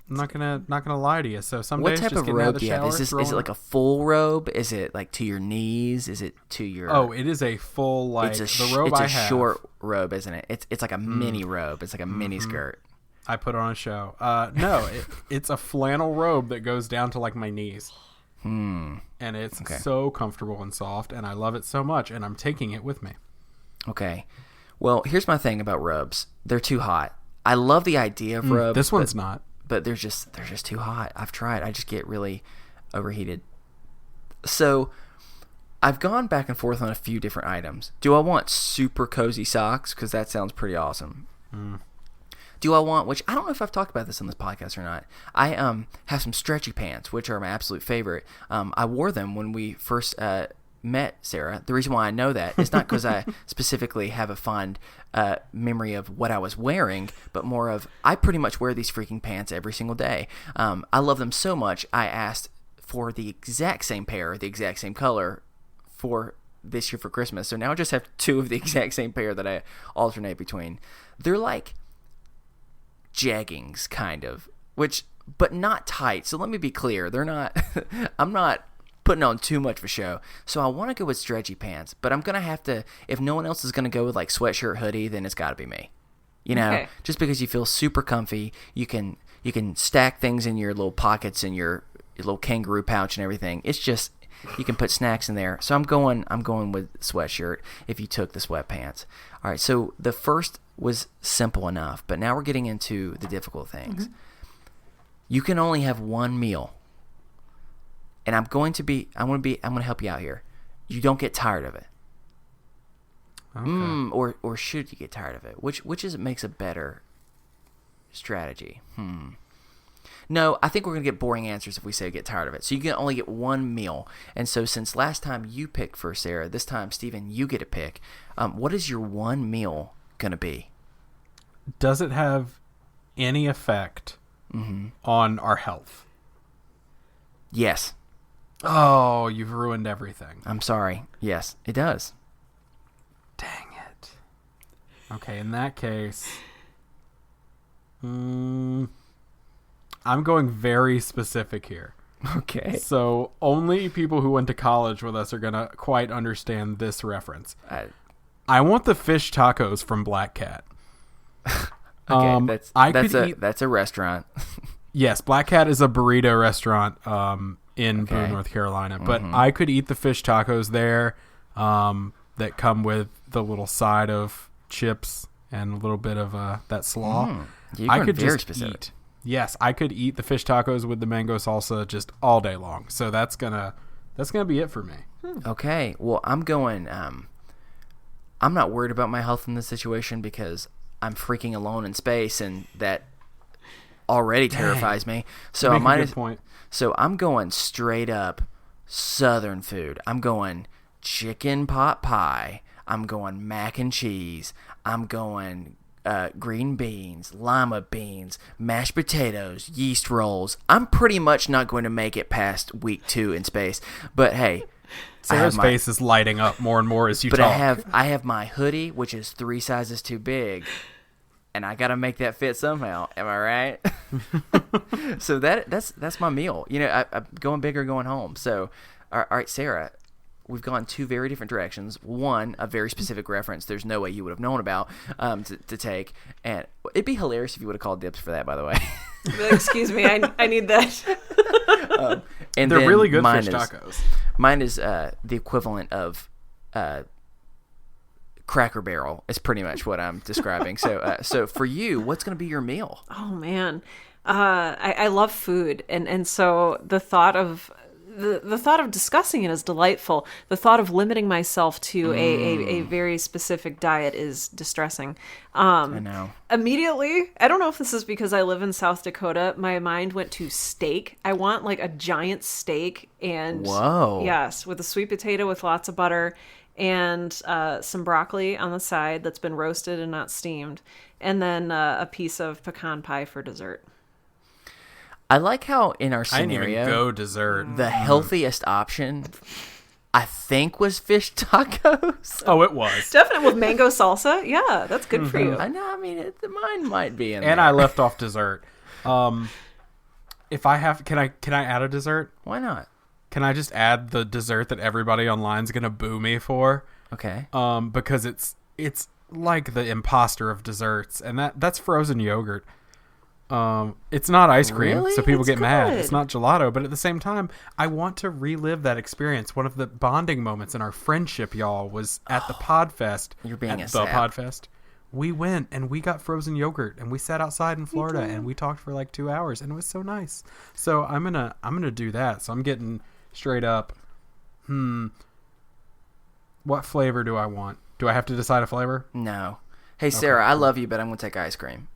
I'm not gonna lie to you. So some What days type just of getting out robe of do the you have? shower, Is it like a full robe? Is it like to your knees? Is it to your? Oh, it is a full the robe it's I a have. short robe, isn't it? It's like a mini robe. It's like a mini skirt. I put on a show. No, it's a flannel robe that goes down to like my knees. And it's so comfortable and soft, and I love it so much, and I'm taking it with me. Okay. Well, here's my thing about robes. They're too hot. I love the idea of robes. This one's not. But they're just too hot. I've tried. I just get really overheated. So I've gone back and forth on a few different items. Do I want super cozy socks? Because that sounds pretty awesome. Do I want, which I don't know if I've talked about this on this podcast or not. I have some stretchy pants, which are my absolute favorite. I wore them when we first met Sarah. The reason why I know that is not because I specifically have a fond memory of what I was wearing, but more of I pretty much wear these freaking pants every single day. I love them so much. I asked for the exact same pair, the exact same color for this year for Christmas. So now I just have two of the exact same pair that I alternate between. They're like jeggings kind of, but not tight. So let me be clear. They're not, I'm not putting on too much of a show. So I want to go with stretchy pants, but I'm going to have to, if no one else is going to go with like sweatshirt hoodie, then it's got to be me. You know, just because you feel super comfy, you can stack things in your little pockets and your little kangaroo pouch and everything. It's just, you can put snacks in there. So I'm going with sweatshirt if you took the sweatpants. All right. So the first was simple enough, but now we're getting into the difficult things. You can only have one meal. And I'm going to help you out here. You don't get tired of it. Okay. Or should you get tired of it? Which makes a better strategy? No, I think we're going to get boring answers if we say get tired of it. So you can only get one meal. And so since last time you picked first, Sarah, this time, Steven, you get to pick. What is your one meal going to be? Does it have any effect on our health? Yes. Oh, you've ruined everything. I'm sorry. Yes, it does. Dang it. Okay, in that case, I'm going very specific here. Okay. So only people who went to college with us are going to quite understand this reference. I want the fish tacos from Black Cat. Okay, that's a restaurant. Yes, Black Cat is a burrito restaurant in Boone, North Carolina. But I could eat the fish tacos there that come with the little side of chips and a little bit of that slaw. I could very specific. Eat. Yes, I could eat the fish tacos with the mango salsa just all day long. So that's gonna be it for me. Okay. Well, I'm going. I'm not worried about my health in this situation because I'm freaking alone in space, and that already terrifies me. So I might. Point. So I'm going straight up Southern food. I'm going chicken pot pie. I'm going mac and cheese. I'm going green beans, lima beans, mashed potatoes, yeast rolls. I'm pretty much not going to make it past week 2 in space. But hey, Sarah's face is lighting up more and more as you talk. But I have my hoodie, which is 3 sizes too big, and I got to make that fit somehow. Am I right? So that's my meal. You know, I'm going big or going home. So, all right, Sarah, we've gone 2 very different directions. One, a very specific reference there's no way you would have known about to take. And it'd be hilarious if you would have called dibs for that, by the way. Excuse me, I need that. And they're then really good fish tacos. Mine is the equivalent of Cracker Barrel is pretty much what I'm describing. So for you, what's going to be your meal? Oh, man. I love food. And so the thought of the thought of discussing it is delightful. The thought of limiting myself to a very specific diet is distressing. I know. Immediately, I don't know if this is because I live in South Dakota, my mind went to steak. I want like a giant steak and Whoa. Yes, with a sweet potato with lots of butter and some broccoli on the side that's been roasted and not steamed, and then a piece of pecan pie for dessert. I like how in our I didn't scenario, even go dessert. the healthiest option, I think, was fish tacos. Oh, it was. Definitely with mango salsa. Yeah, that's good for you. I know. I mean, mine might be in And there. I left off dessert. If I have, can I add a dessert? Why not? Can I just add the dessert that everybody online's gonna boo me for? Okay. Because it's like the imposter of desserts, and that's frozen yogurt. It's not ice cream, Really? so people It's get mad. good. It's not gelato, but at the same time, I want to relive that experience. One of the bonding moments in our friendship, y'all, was at the Podfest. You're being at a the sap. Podfest. We went and we got frozen yogurt, and we sat outside in Florida, and we talked for like 2 hours, and it was so nice. So I'm gonna do that. So I'm getting straight up. What flavor do I want? Do I have to decide a flavor? No. Hey, Sarah, I love you, but I'm going to take ice cream.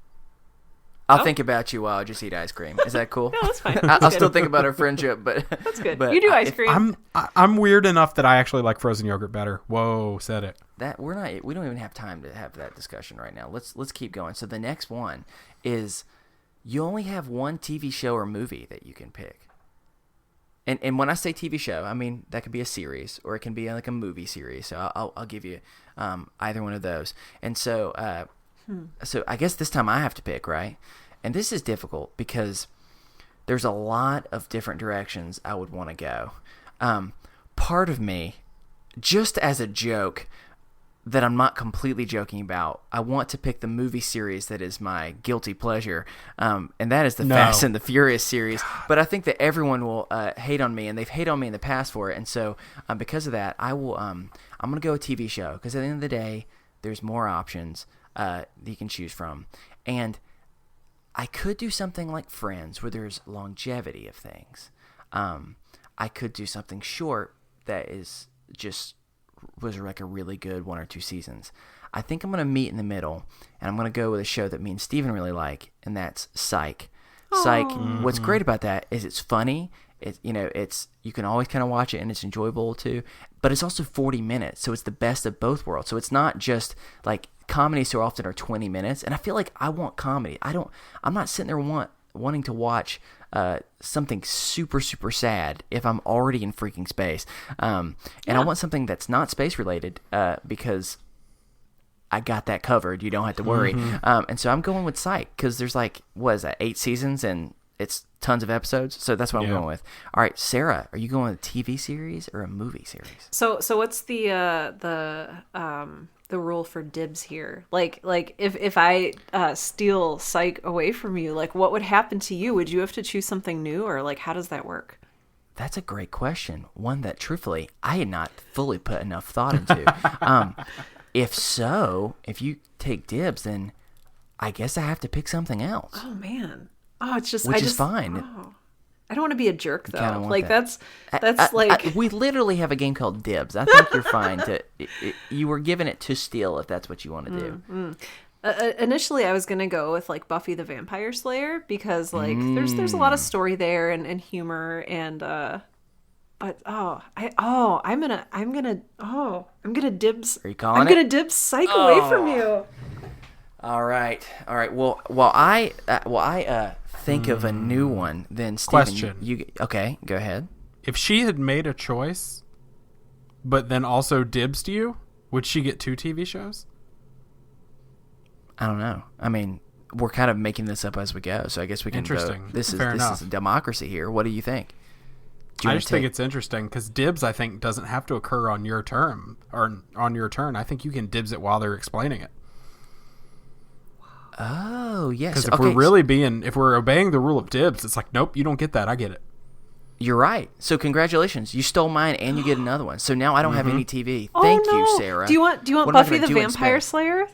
I'll think about you while I just eat ice cream. Is that cool? No, that's fine. I'll still think about our friendship, but That's good. But You do ice cream. I'm weird enough that I actually like frozen yogurt better. Whoa, said it. We don't even have time to have that discussion right now. Let's keep going. So the next one is you only have one TV show or movie that you can pick. And when I say TV show, I mean that could be a series or it can be like a movie series. So I'll give you either one of those. And so so I guess this time I have to pick, right? And this is difficult because there's a lot of different directions I would want to go. Part of me, just as a joke that I'm not completely joking about, I want to pick the movie series that is my guilty pleasure, and that is the Fast and the Furious series. But I think that everyone will hate on me, and they've hated on me in the past for it. And so because of that, I will. I'm going to go a TV show because at the end of the day, there's more options that you can choose from, and I could do something like Friends where there's longevity of things. I could do something short that is just was like a really good 1 or 2 seasons. I think I'm going to meet in the middle, and I'm going to go with a show that me and Steven really like, and that's Psych. Psych. What's great about that is it's funny. It's you can always kind of watch it, and it's enjoyable too. But it's also 40 minutes, so it's the best of both worlds. So it's not just like comedy so often are 20 minutes, and I feel like I want comedy. I'm not sitting there wanting to watch something super, super sad if I'm already in freaking space. And I want something that's not space related because I got that covered. You don't have to worry. And so I'm going with Psych because there's 8 seasons and it's tons of episodes. So that's what I'm going with. All right, Sarah, are you going with a TV series or a movie series? So what's the rule for dibs here? Like if I steal Psych away from you, like what would happen to you? Would you have to choose something new, or like how does that work? That's a great question. One that truthfully I had not fully put enough thought into. If you take dibs, then I guess I have to pick something else. Oh man. Oh, it's just which is fine. Oh. I don't want to be a jerk though. Like that. that's like we literally have a game called Dibs. I think you're fine to. You were given it to steal if that's what you want to do. Initially, I was gonna go with like Buffy the Vampire Slayer because like there's a lot of story there and humor and but I'm gonna dibs. Are you calling I'm it? gonna dibs Psych away from you. All right. Well, while I think of a new one, then Steven, Question. Okay? Go ahead. If she had made a choice, but then also dibs to you, would she get 2 TV shows? I don't know. I mean, we're kind of making this up as we go, so I guess we can Interesting. vote. This Fair is enough. a democracy here. What do you think? Do you I wanna just think it's interesting because dibs, I think, doesn't have to occur on your term or on your turn. I think you can dibs it while they're explaining it. Oh, yes. Because if we're obeying the rule of dibs, it's like, nope, you don't get that. I get it. You're right. So congratulations, you stole mine and you get another one. So now I don't have any TV. Oh, Thank no. you, Sarah. Do you want What am I Buffy gonna the do Vampire instead? Slayer?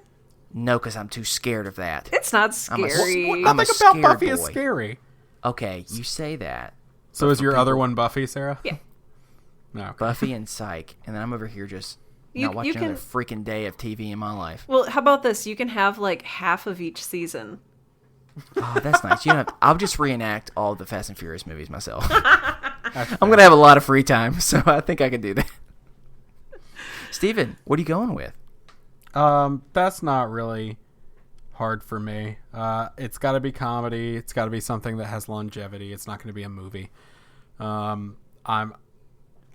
No, because I'm too scared of that. It's not I'm a- scary. I'm a Nothing about scared Buffy is boy. scary. Okay, you say that. So is your other one Buffy, Sarah? Yeah. No. Okay. Buffy and Psych, and then I'm over here just not watching another freaking day of TV in my life. Well, how about this? You can have like half of each season. Oh, that's nice. You know, I'll just reenact all the Fast and Furious movies myself. I'm gonna have a lot of free time, so I think I can do that. Steven, what are you going with? That's not really hard for me. It's got to be comedy. It's got to be something that has longevity. It's not going to be a movie. I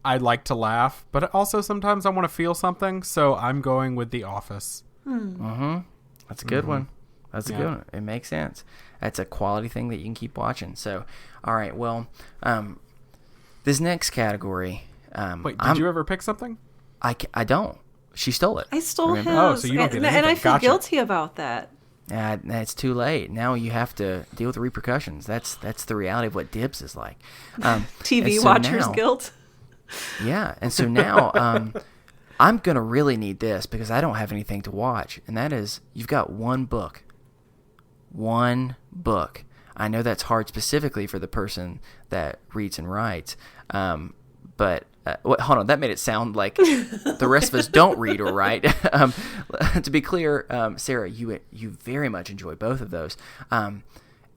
like to laugh, but also sometimes I want to feel something, so I'm going with The Office. That's a good one. That's a good one. It makes sense. That's a quality thing that you can keep watching. So, all right. Well, this next category. Wait, did you ever pick something? I don't. She stole it. I stole his. Oh, so you don't get anything. And I feel Gotcha. guilty about that. It's too late. Now you have to deal with the repercussions. That's the reality of what dibs is like. TV so watchers' now, guilt. Yeah, and so now I'm going to really need this because I don't have anything to watch, and that is you've got one book. One book. I know that's hard specifically for the person that reads and writes, but hold on, that made it sound like the rest of us don't read or write. To be clear, Sarah, you very much enjoy both of those,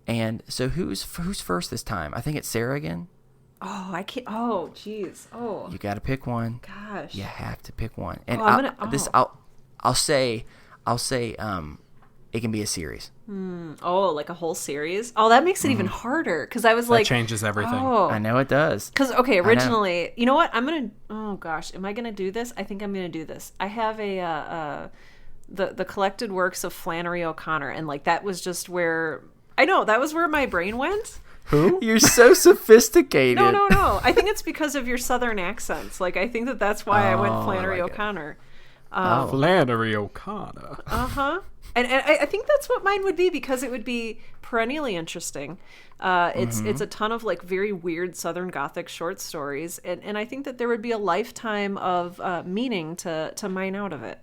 and so who's first this time? I think it's Sarah again. Oh, I can't. Oh, jeez. Oh, You got to pick one. gosh. You have to pick one. And I'll say, it can be a series. Oh, like a whole series. Oh, that makes it even harder because I was like, That changes everything. oh, I know it does. because okay, originally, you know what? I'm gonna. Oh gosh, am I gonna do this? I think I'm gonna do this. I have the collected works of Flannery O'Connor, and like that was just where I know that was where my brain went. Who? You're so sophisticated. No. I think it's because of your southern accents. Like I think that's why I went Flannery like it. O'Connor. Flannery O'Connor. And I think that's what mine would be because it would be perennially interesting. It's a ton of like very weird Southern Gothic short stories, and I think that there would be a lifetime of meaning to mine out of it.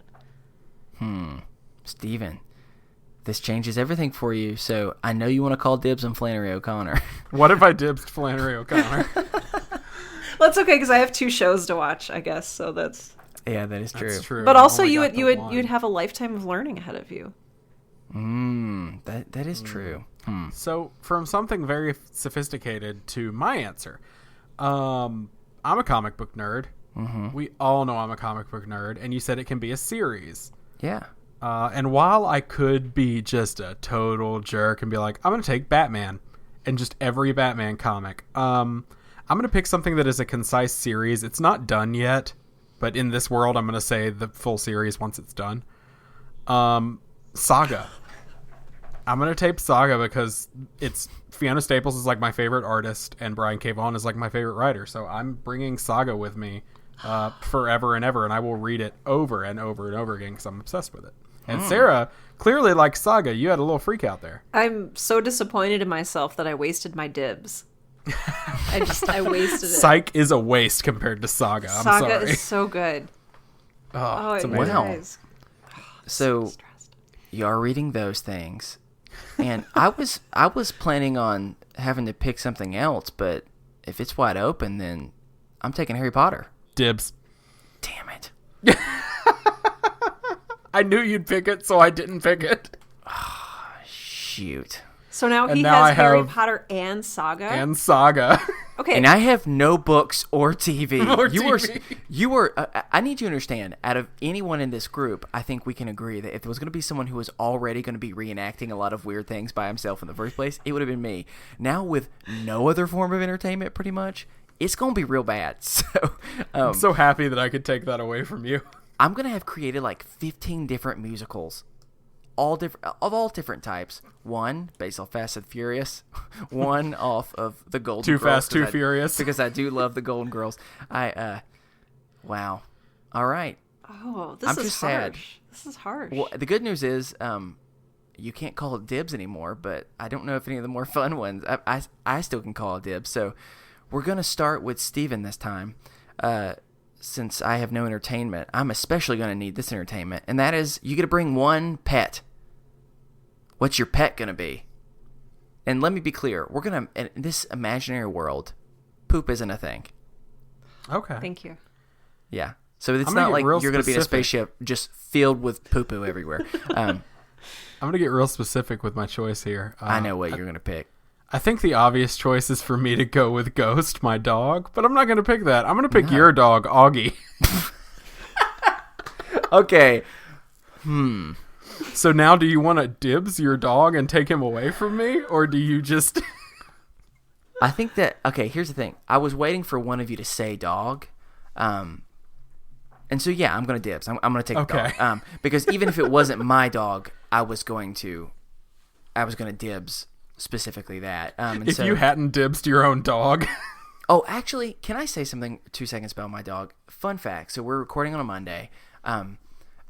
Steven, this changes everything for you. So I know you want to call dibs on Flannery O'Connor. What if I dibsed Flannery O'Connor? Well, that's okay because I have 2 shows to watch, I guess. So that's Yeah, that is true. That's true. But I also, only you got would the you'd one. have a lifetime of learning ahead of you. That is true. So, from something very sophisticated to my answer, I'm a comic book nerd. We all know I'm a comic book nerd, and you said it can be a series. Yeah. And while I could be just a total jerk and be like, I'm going to take Batman and just every Batman comic, I'm going to pick something that is a concise series. It's not done yet, but in this world, I'm going to say the full series once it's done. Saga. I'm going to tape Saga because Fiona Staples is like my favorite artist and Brian K. Vaughan is like my favorite writer. So I'm bringing Saga with me forever and ever, and I will read it over and over and over again because I'm obsessed with it. And Sarah clearly likes Saga. You had a little freak out there. I'm so disappointed in myself that I wasted my dibs. I wasted it. Psych is a waste compared to Saga. I'm Saga sorry. is so good. Oh, it's it amazing. Wow. is. So you are reading those things, and I was planning on having to pick something else, but if it's wide open, then I'm taking Harry Potter. Dibs. Damn it! I knew you'd pick it, so I didn't pick it. Shoot. So now he now I has Harry have- Potter and Saga. And Saga. Okay. And I have no books or TV. Or you TV. were. I need you to understand. Out of anyone in this group, I think we can agree that if there was going to be someone who was already going to be reenacting a lot of weird things by himself in the first place, it would have been me. Now with no other form of entertainment, pretty much, it's going to be real bad. So, I'm so happy that I could take that away from you. I'm going to have created like 15 different musicals. All different types. One based off Fast and Furious. One off of the Golden Too Girls. Fast, Too Furious. Because I do love the Golden Girls. Wow. All right. Oh, this I'm is just sad. harsh. This is harsh. Well, the good news is, you can't call it dibs anymore. But I don't know if any of the more fun ones. I still can call it dibs. So we're gonna start with Steven this time. Since I have no entertainment, I'm especially going to need this entertainment, and that is you get to bring one pet. What's your pet going to be? And let me be clear, we're going to, in this imaginary world, poop isn't a thing. Okay. Thank you. Yeah. So it's I'm gonna not get like real you're going to be in a specific. spaceship just filled with poo-poo everywhere. I'm going to get real specific with my choice here. I know what you're going to pick. I think the obvious choice is for me to go with Ghost, my dog, but I'm not going to pick that. I'm going to pick your dog, Augie. Okay. So now do you want to dibs your dog and take him away from me, or do you just... I think that, okay, here's the thing. I was waiting for one of you to say dog. And so, yeah, I'm going to dibs. I'm going to take the dog. Because even if it wasn't my dog, I was going to dibs specifically that. If you hadn't dibsed your own dog... Oh, actually, can I say something 2 seconds about my dog? Fun fact. So we're recording on a Monday.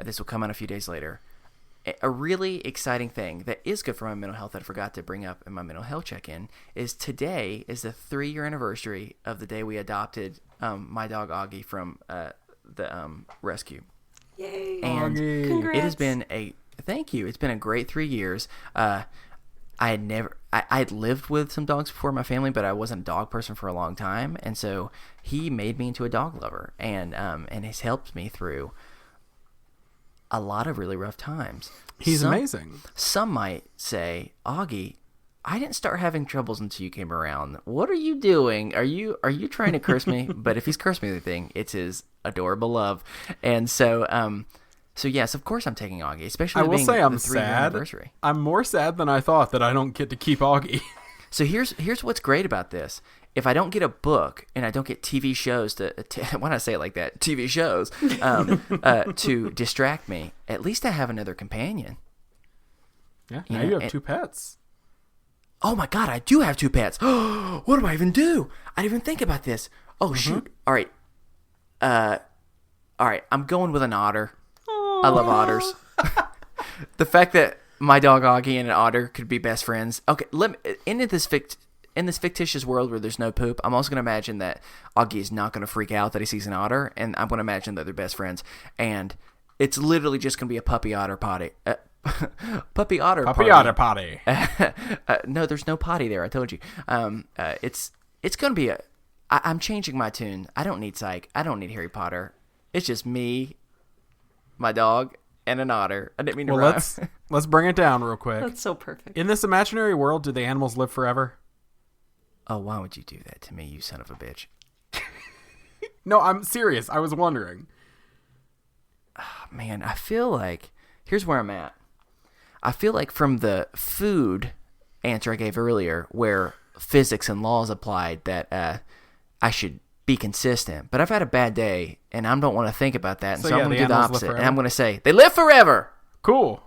This will come out a few days later. A really exciting thing that is good for my mental health that I forgot to bring up in my mental health check-in is today is the 3-year anniversary of the day we adopted my dog Augie from the rescue. Yay. And Augie. Congrats. it has been thank you. It's been a great 3 years. I had lived with some dogs before in my family, but I wasn't a dog person for a long time, and so he made me into a dog lover, and has helped me through a lot of really rough times. He's amazing. Some might say, Augie, I didn't start having troubles until you came around. What are you doing? Are you trying to curse me? But if he's cursed me with anything, it's his adorable love. And so yes, of course I'm taking Augie, especially I will being say I'm the 3-year sad. anniversary. I'm more sad than I thought that I don't get to keep Augie. So here's what's great about this. If I don't get a book and I don't get TV shows why not say it like that? TV shows to distract me, at least I have another companion. Yeah, now you have 2 pets. Oh my God, I do have 2 pets. What do I even do? I didn't even think about this. Oh shoot! All right, I'm going with an otter. I love otters. The fact that my dog Augie and an otter could be best friends. Okay, in this fictitious world where there's no poop, I'm also going to imagine that Augie is not going to freak out that he sees an otter, and I'm going to imagine that they're best friends, and it's literally just going to be a puppy otter potty. Puppy otter potty. No, there's no potty there. I told you. It's going to be I'm changing my tune. I don't need Psych. I don't need Harry Potter. It's just me, my dog, and an otter. I didn't mean to rhyme. Let's bring it down real quick. That's so perfect. In this imaginary world, do the animals live forever? Oh, why would you do that to me, you son of a bitch? No, I'm serious. I was wondering. Man, I feel like here's where I'm at. I feel like from the food answer I gave earlier, where physics and laws applied, that I should be consistent. But I've had a bad day, and I don't want to think about that, and so I'm going to do the opposite. And I'm going to say, they live forever! Cool.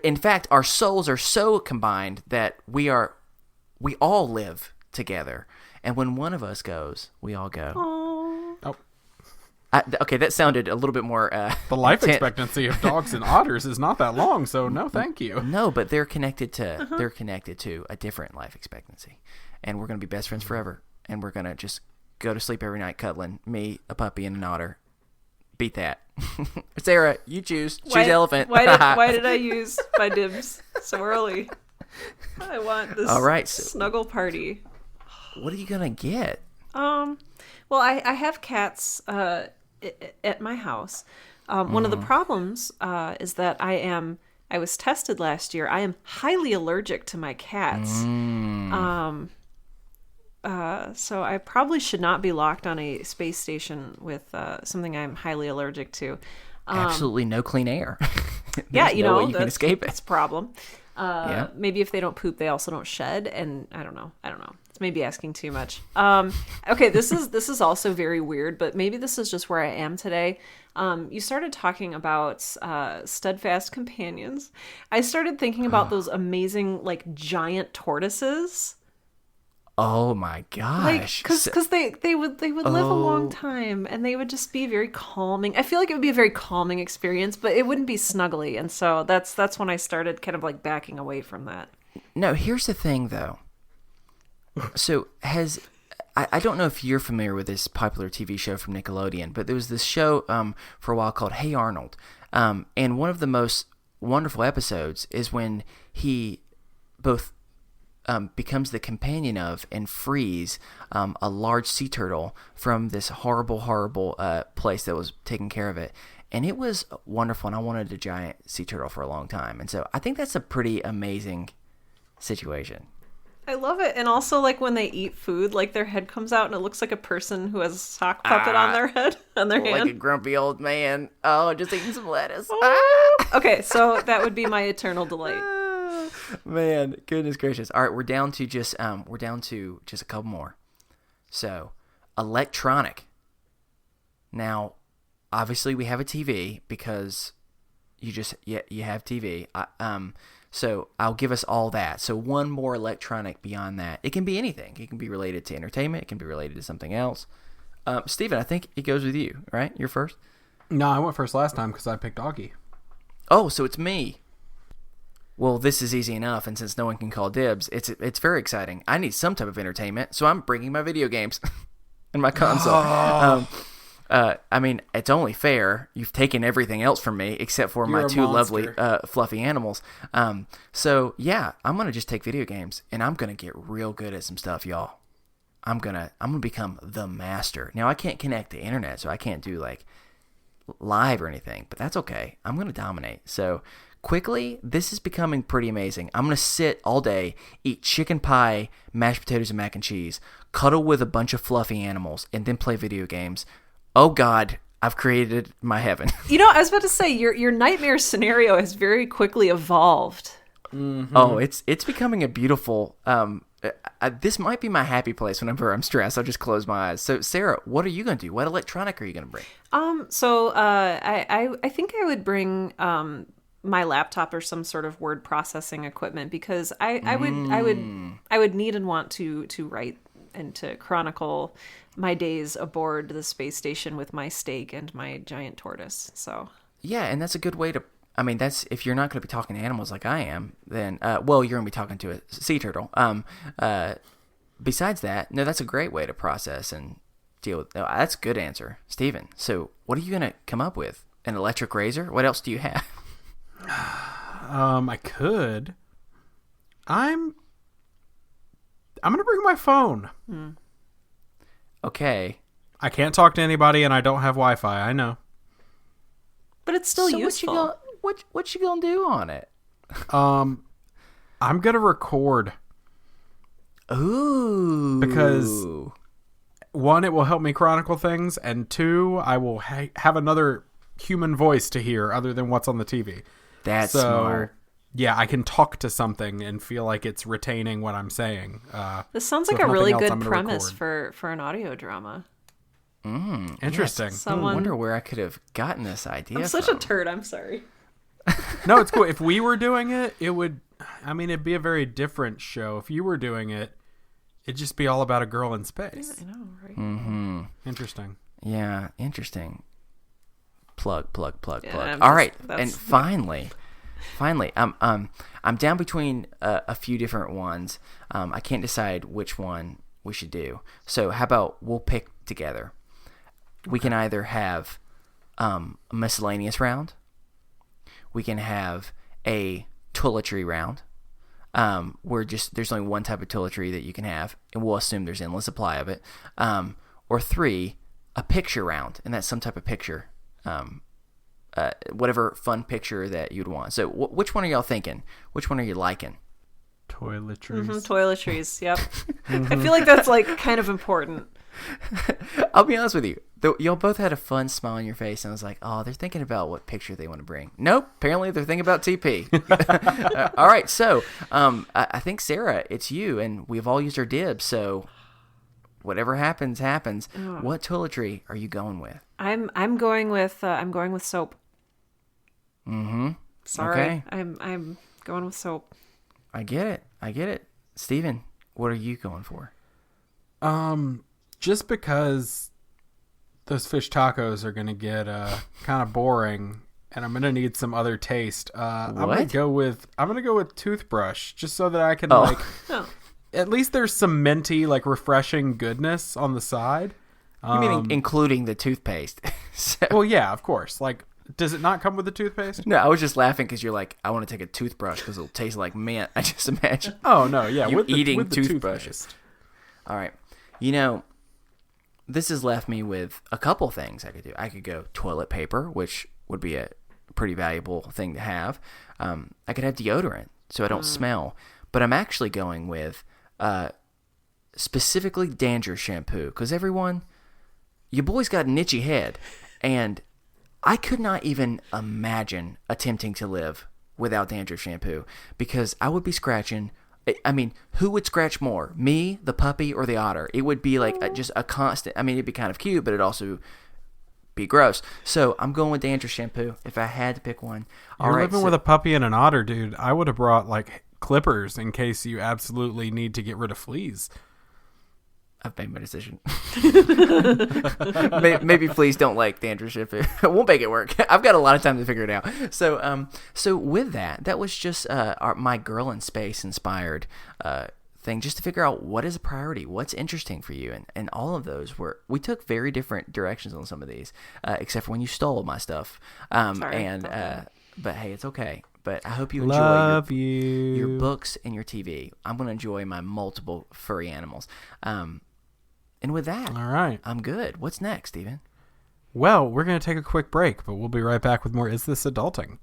In fact, our souls are so combined that we all live together. And when one of us goes, we all go. Oh. Okay, that sounded a little bit more... The life expectancy of dogs and otters is not that long, so no thank you. No, but they're connected to a different life expectancy. And we're going to be best friends forever. And we're going to just go to sleep every night cuddling. Me, a puppy, and an otter. Beat that. Sarah, you choose. Choose elephant. Why did I use my dibs so early? I want this All right, snuggle party. What are you going to get? Well, I have cats at my house. One of the problems is that I was tested last year. I am highly allergic to my cats. So I probably should not be locked on a space station with something I'm highly allergic to. Absolutely no clean air. Yeah, no way you can escape it. That's a problem. Yeah. Maybe if they don't poop, they also don't shed, and I don't know. It's maybe asking too much. Okay, this is also very weird, but maybe this is just where I am today. You started talking about steadfast companions. I started thinking about those amazing, like, giant tortoises. Oh my gosh! Because they would live a long time, and they would just be very calming. I feel like it would be a very calming experience, but it wouldn't be snuggly, and so that's when I started kind of like backing away from that. No, here's the thing though. So I don't know if you're familiar with this popular TV show from Nickelodeon, but there was this show for a while called Hey Arnold, and one of the most wonderful episodes is when he both becomes the companion of and frees a large sea turtle from this horrible place that was taking care of it. And it was wonderful, and I wanted a giant sea turtle for a long time. And so I think that's a pretty amazing situation. I love it. And also, like, when they eat food, like, their head comes out and it looks like a person who has a sock puppet on their head, on their hand. Like a grumpy old man. Oh, just eating some lettuce. Okay, so that would be my eternal delight. Man, goodness gracious. All right, we're down to just a couple more. So, electronic. Now, obviously we have a TV because you have TV. So I'll give us all that. So one more electronic beyond that. It can be anything. It can be related to entertainment. It can be related to something else. Steven, I think it goes with you, right? You're first? No, I went first last time because I picked doggy. Oh, so it's me. Well, this is easy enough, and since no one can call dibs, it's very exciting. I need some type of entertainment, so I'm bringing my video games and my console. I mean, it's only fair. You've taken everything else from me except for my two lovely fluffy animals. So, yeah, I'm going to just take video games, and I'm going to get real good at some stuff, y'all. I'm gonna become the master. Now, I can't connect to internet, so I can't do, like, live or anything, but that's okay. I'm going to dominate. So, quickly, this is becoming pretty amazing. I'm going to sit all day, eat chicken pie, mashed potatoes, and mac and cheese, cuddle with a bunch of fluffy animals, and then play video games. Oh, God, I've created my heaven. You know, I was about to say, your nightmare scenario has very quickly evolved. Mm-hmm. Oh, it's becoming a beautiful... this might be my happy place whenever I'm stressed. I'll just close my eyes. So, Sarah, what are you going to do? What electronic are you going to bring? I think I would bring my laptop or some sort of word processing equipment because I would need and want to write and to chronicle my days aboard the space station with my steak and my giant tortoise. So yeah, and that's a good way to. I mean, that's if you're not going to be talking to animals like I am, then you're going to be talking to a sea turtle. Besides that, no, that's a great way to process and deal with. That's a good answer, Steven. So, what are you going to come up with? An electric razor? What else do you have? I could. I'm going to bring my phone. Okay. I can't talk to anybody, and I don't have Wi-Fi. I know. But it's still useful. What you gonna do on it? I'm gonna record. Ooh. Because one, it will help me chronicle things, and two, I will have another human voice to hear other than what's on the TV. That's smart. Yeah, I can talk to something and feel like it's retaining what I'm saying. This sounds like a really good premise for an audio drama. Interesting. Yes. I wonder where I could have gotten this idea I'm such a turd, I'm sorry. No, it's cool. If we were doing it, it'd be a very different show. If you were doing it, it'd just be all about a girl in space. Yeah, I know, right? Mm-hmm. Interesting. Yeah, interesting. Plug. Yeah, All right, and finally, I'm down between a few different ones. I can't decide which one we should do. So how about we'll pick together. We can either have a miscellaneous round. We can have a toiletry round. Where there's only one type of toiletry that you can have, and we'll assume there's endless supply of it. Or 3, a picture round, and that's some type of picture. Whatever fun picture that you'd want. So which one are y'all thinking? Which one are you liking? Toiletries. Toiletries, yep. I feel like that's like kind of important. I'll be honest with you. Y'all both had a fun smile on your face, and I was like, oh, they're thinking about what picture they want to bring. Nope, apparently they're thinking about TP. All right, so I think, Sarah, it's you, and we've all used our dibs, so whatever happens. Oh. What toiletry are you going with? I'm going with soap. Mm-hmm. Sorry. Okay. I'm going with soap. I get it. Steven, what are you going for? Just because those fish tacos are going to get kind of boring, and I'm going to need some other taste. I'm going to go with toothbrush, just so that I can at least there's some minty, like refreshing goodness on the side. You mean including the toothpaste? Well, yeah, of course. Like Does it not come with the toothpaste? No, I was just laughing because you're like, I want to take a toothbrush because it'll taste like mint. I just imagine. Oh, no, yeah. You eating with the toothbrushes. All right. You know, this has left me with a couple things I could do. I could go toilet paper, which would be a pretty valuable thing to have. I could have deodorant so I don't smell. But I'm actually going with specifically dandruff shampoo because everyone, your boy's got an itchy head. And I could not even imagine attempting to live without dandruff shampoo because I would be scratching. I mean, who would scratch more, me, the puppy, or the otter? It would be like just a constant. I mean, it'd be kind of cute, but it'd also be gross. So I'm going with dandruff shampoo if I had to pick one. You're living with a puppy and an otter, dude. I would have brought like clippers in case you absolutely need to get rid of fleas. I've made my decision. Maybe please don't like dandruff shampoo. We'll make it work. I've got a lot of time to figure it out. So with that was just my Girl in Space inspired thing, just to figure out what is a priority, what's interesting for you, and all of those we took very different directions on some of these, except for when you stole my stuff. But hey, it's okay. But I hope you enjoy your books and your TV. I'm going to enjoy my multiple furry animals. And with that, all right, I'm good. What's next, Steven? Well, we're going to take a quick break, but we'll be right back with more Is This Adulting?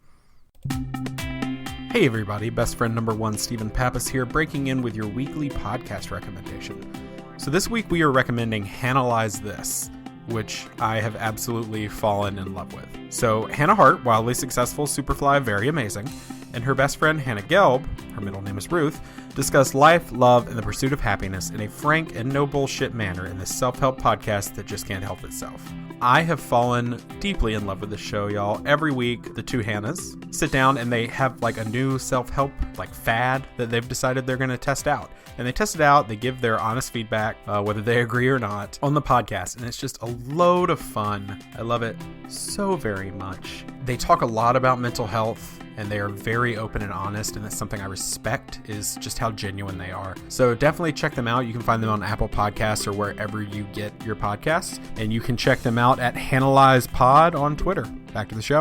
Hey everybody, best friend number 1, Stephen Pappas here, breaking in with your weekly podcast recommendation. So this week we are recommending Hanalyze This, which I have absolutely fallen in love with. So Hannah Hart, wildly successful, Superfly, very amazing, and her best friend Hannah Gelb, her middle name is Ruth, discuss life, love, and the pursuit of happiness in a frank and no bullshit manner in this self-help podcast that just can't help itself. I have fallen deeply in love with this show, y'all. Every week, the two Hannahs sit down and they have like a new self-help like fad that they've decided they're going to test out. And they test it out, they give their honest feedback, whether they agree or not, on the podcast. And it's just a load of fun. I love it so very much. They talk a lot about mental health, and they are very open and honest, and that's something I respect, is just how genuine they are. So definitely check them out. You can find them on Apple Podcasts or wherever you get your podcasts, and you can check them out at HanalyzePod on Twitter. Back to the show.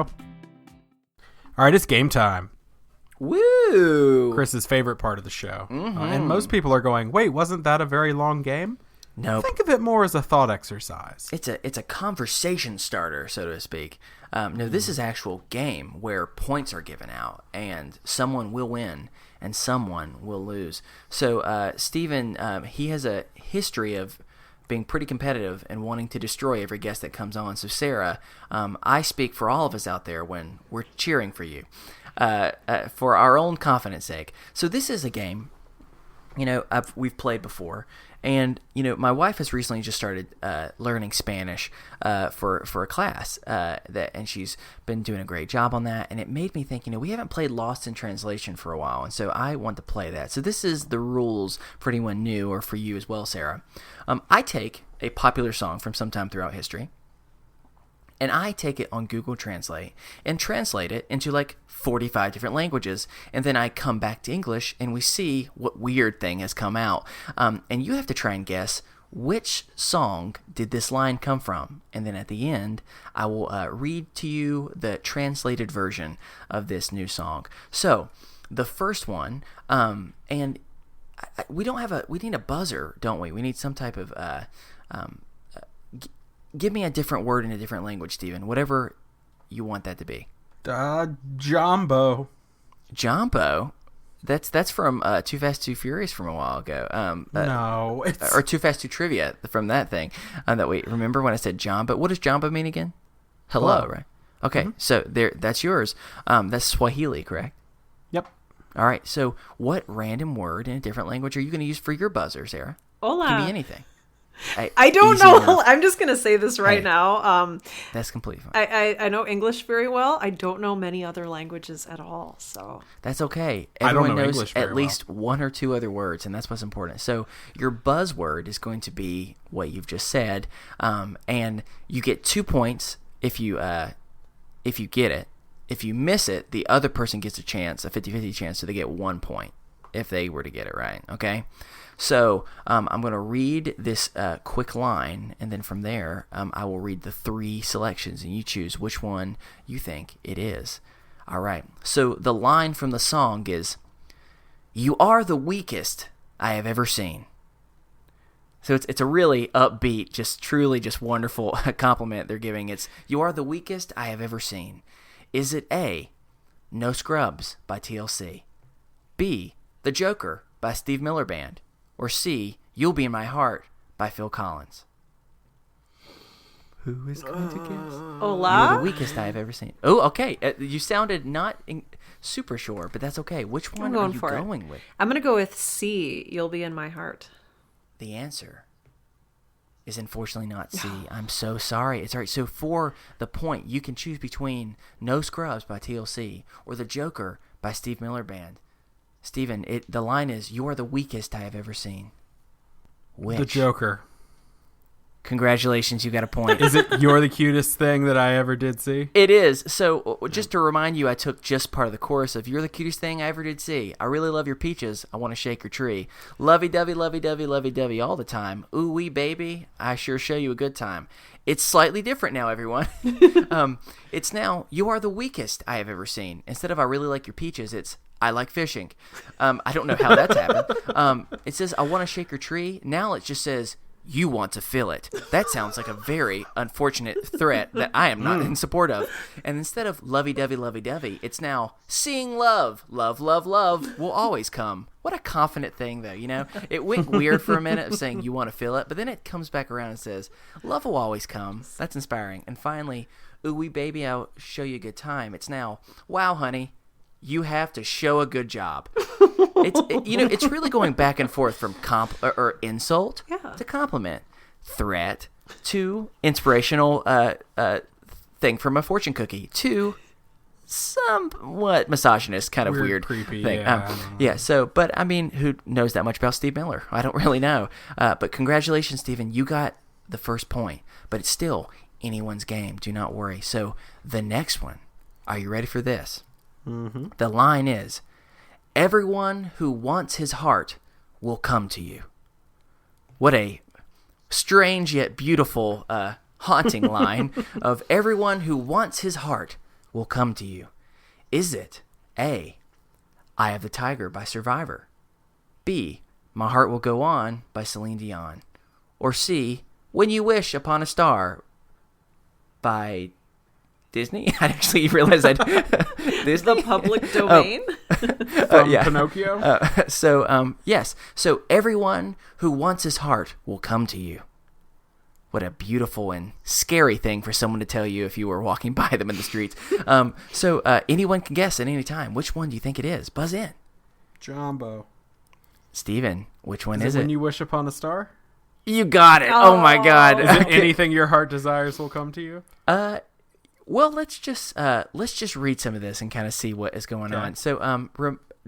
All right, it's game time. Woo! Chris's favorite part of the show. And most people are going, wait, wasn't that a very long game? No. Think of it more as a thought exercise. It's a conversation starter, so to speak. No, this is actual game where points are given out, and someone will win and someone will lose. So Steven, he has a history of being pretty competitive and wanting to destroy every guest that comes on. So Sarah, I speak for all of us out there when we're cheering for you, for our own confidence sake. So this is a game, we've played before. And, my wife has recently just started learning Spanish for a class, and she's been doing a great job on that. And it made me think, we haven't played Lost in Translation for a while, and so I want to play that. So this is the rules for anyone new, or for you as well, Sarah. I take a popular song from sometime throughout history, and I take it on Google Translate and translate it into like 45 different languages. And then I come back to English and we see what weird thing has come out. And you have to try and guess which song did this line come from. And then at the end, I will read to you the translated version of this new song. So the first one, and we need a buzzer, don't we? We need some type of, give me a different word in a different language, Steven. Whatever you want that to be. Jumbo. Jumbo? That's from Too Fast, Too Furious from a while ago. No. Or Too Fast, Too Trivia from that thing. Remember when I said Jumbo? What does Jumbo mean again? Hello, right? Okay, so that's yours. That's Swahili, correct? Yep. All right, so what random word in a different language are you going to use for your buzzer, Sarah? Hola. Give me anything. I don't know. I'm just going to say this right now. That's completely fine. I know English very well. I don't know many other languages at all. So that's okay. Everyone knows English at least one or two other words, and that's what's important. So your buzzword is going to be what you've just said, and you get 2 points if you get it. If you miss it, the other person gets a chance, a 50-50 chance, so they get 1 point. if they were to get it right, okay? So I'm going to read this quick line, and then from there, I will read the 3 selections, and you choose which one you think it is. All right. So the line from the song is, "You are the weakest I have ever seen." So it's a really upbeat, just truly just wonderful compliment they're giving. It's, "You are the weakest I have ever seen." Is it A, No Scrubs by TLC, B, The Joker by Steve Miller Band, or C, You'll Be in My Heart by Phil Collins? Who is going to guess? Hola? You're the weakest I have ever seen. Oh, okay. You sounded not super sure, but that's okay. Which one are you going with? I'm going to go with C, You'll Be in My Heart. The answer is unfortunately not C. I'm so sorry. It's all right. So for the point, you can choose between No Scrubs by TLC or The Joker by Steve Miller Band. Steven, the line is, "You are the weakest I have ever seen." Which? The Joker. Congratulations, you got a point. Is it "You're the cutest thing that I ever did see"? It is. So just to remind you, I took just part of the chorus of "You're the cutest thing I ever did see. I really love your peaches. I want to shake your tree. Lovey-dovey, lovey-dovey, lovey-dovey all the time. Ooh wee baby, I sure show you a good time." It's slightly different now, everyone. It's now, "You are the weakest I have ever seen." Instead of "I really like your peaches," it's "I like fishing." I don't know how that's happened. It says "I want to shake your tree." Now it just says "You want to feel it." That sounds like a very unfortunate threat that I am not in support of. And instead of lovey-dovey, lovey-dovey, it's now "Seeing love, love, love, love will always come." What a confident thing, though, you know? It went weird for a minute of saying "You want to feel it," but then it comes back around and says "Love will always come." That's inspiring. And finally, "Ooh wee baby, I'll show you a good time." It's now "Wow, honey, you have to show a good job." It's really going back and forth from or insult to compliment, threat to inspirational thing from a fortune cookie to somewhat misogynist kind of weird creepy thing. Yeah. So, but I mean, who knows that much about Steve Miller? I don't really know. But congratulations, Steven. You got the first point, but it's still anyone's game. Do not worry. So the next one, are you ready for this? Mm-hmm. The line is, "Everyone who wants his heart will come to you." What a strange yet beautiful, haunting line of "Everyone who wants his heart will come to you." Is it A, "Eye of the Tiger" by Survivor, B, "My Heart Will Go On" by Celine Dion, or C, "When You Wish Upon a Star" by Disney? I actually realized Disney? The public domain? From Pinocchio? Yes. So everyone who wants his heart will come to you. What a beautiful and scary thing for someone to tell you if you were walking by them in the streets. Anyone can guess at any time. Which one do you think it is? Buzz in. Jumbo. Steven, which one is it? it? When You Wish Upon a Star? You got it. Oh my God. Is it "Anything Your Heart Desires Will Come to You"? Well, let's just read some of this and kind of see what is going on. So,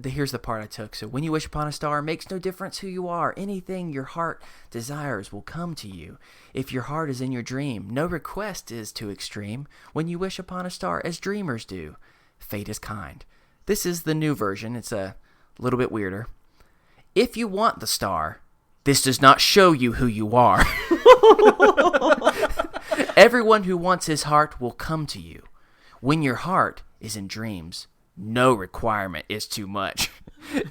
here's the part I took. So, "When you wish upon a star, makes no difference who you are. Anything your heart desires will come to you. If your heart is in your dream, no request is too extreme. When you wish upon a star, as dreamers do, fate is kind." This is the new version. It's a little bit weirder. "If you want the star, this does not show you who you are." "Everyone who wants his heart will come to you. When your heart is in dreams, no requirement is too much.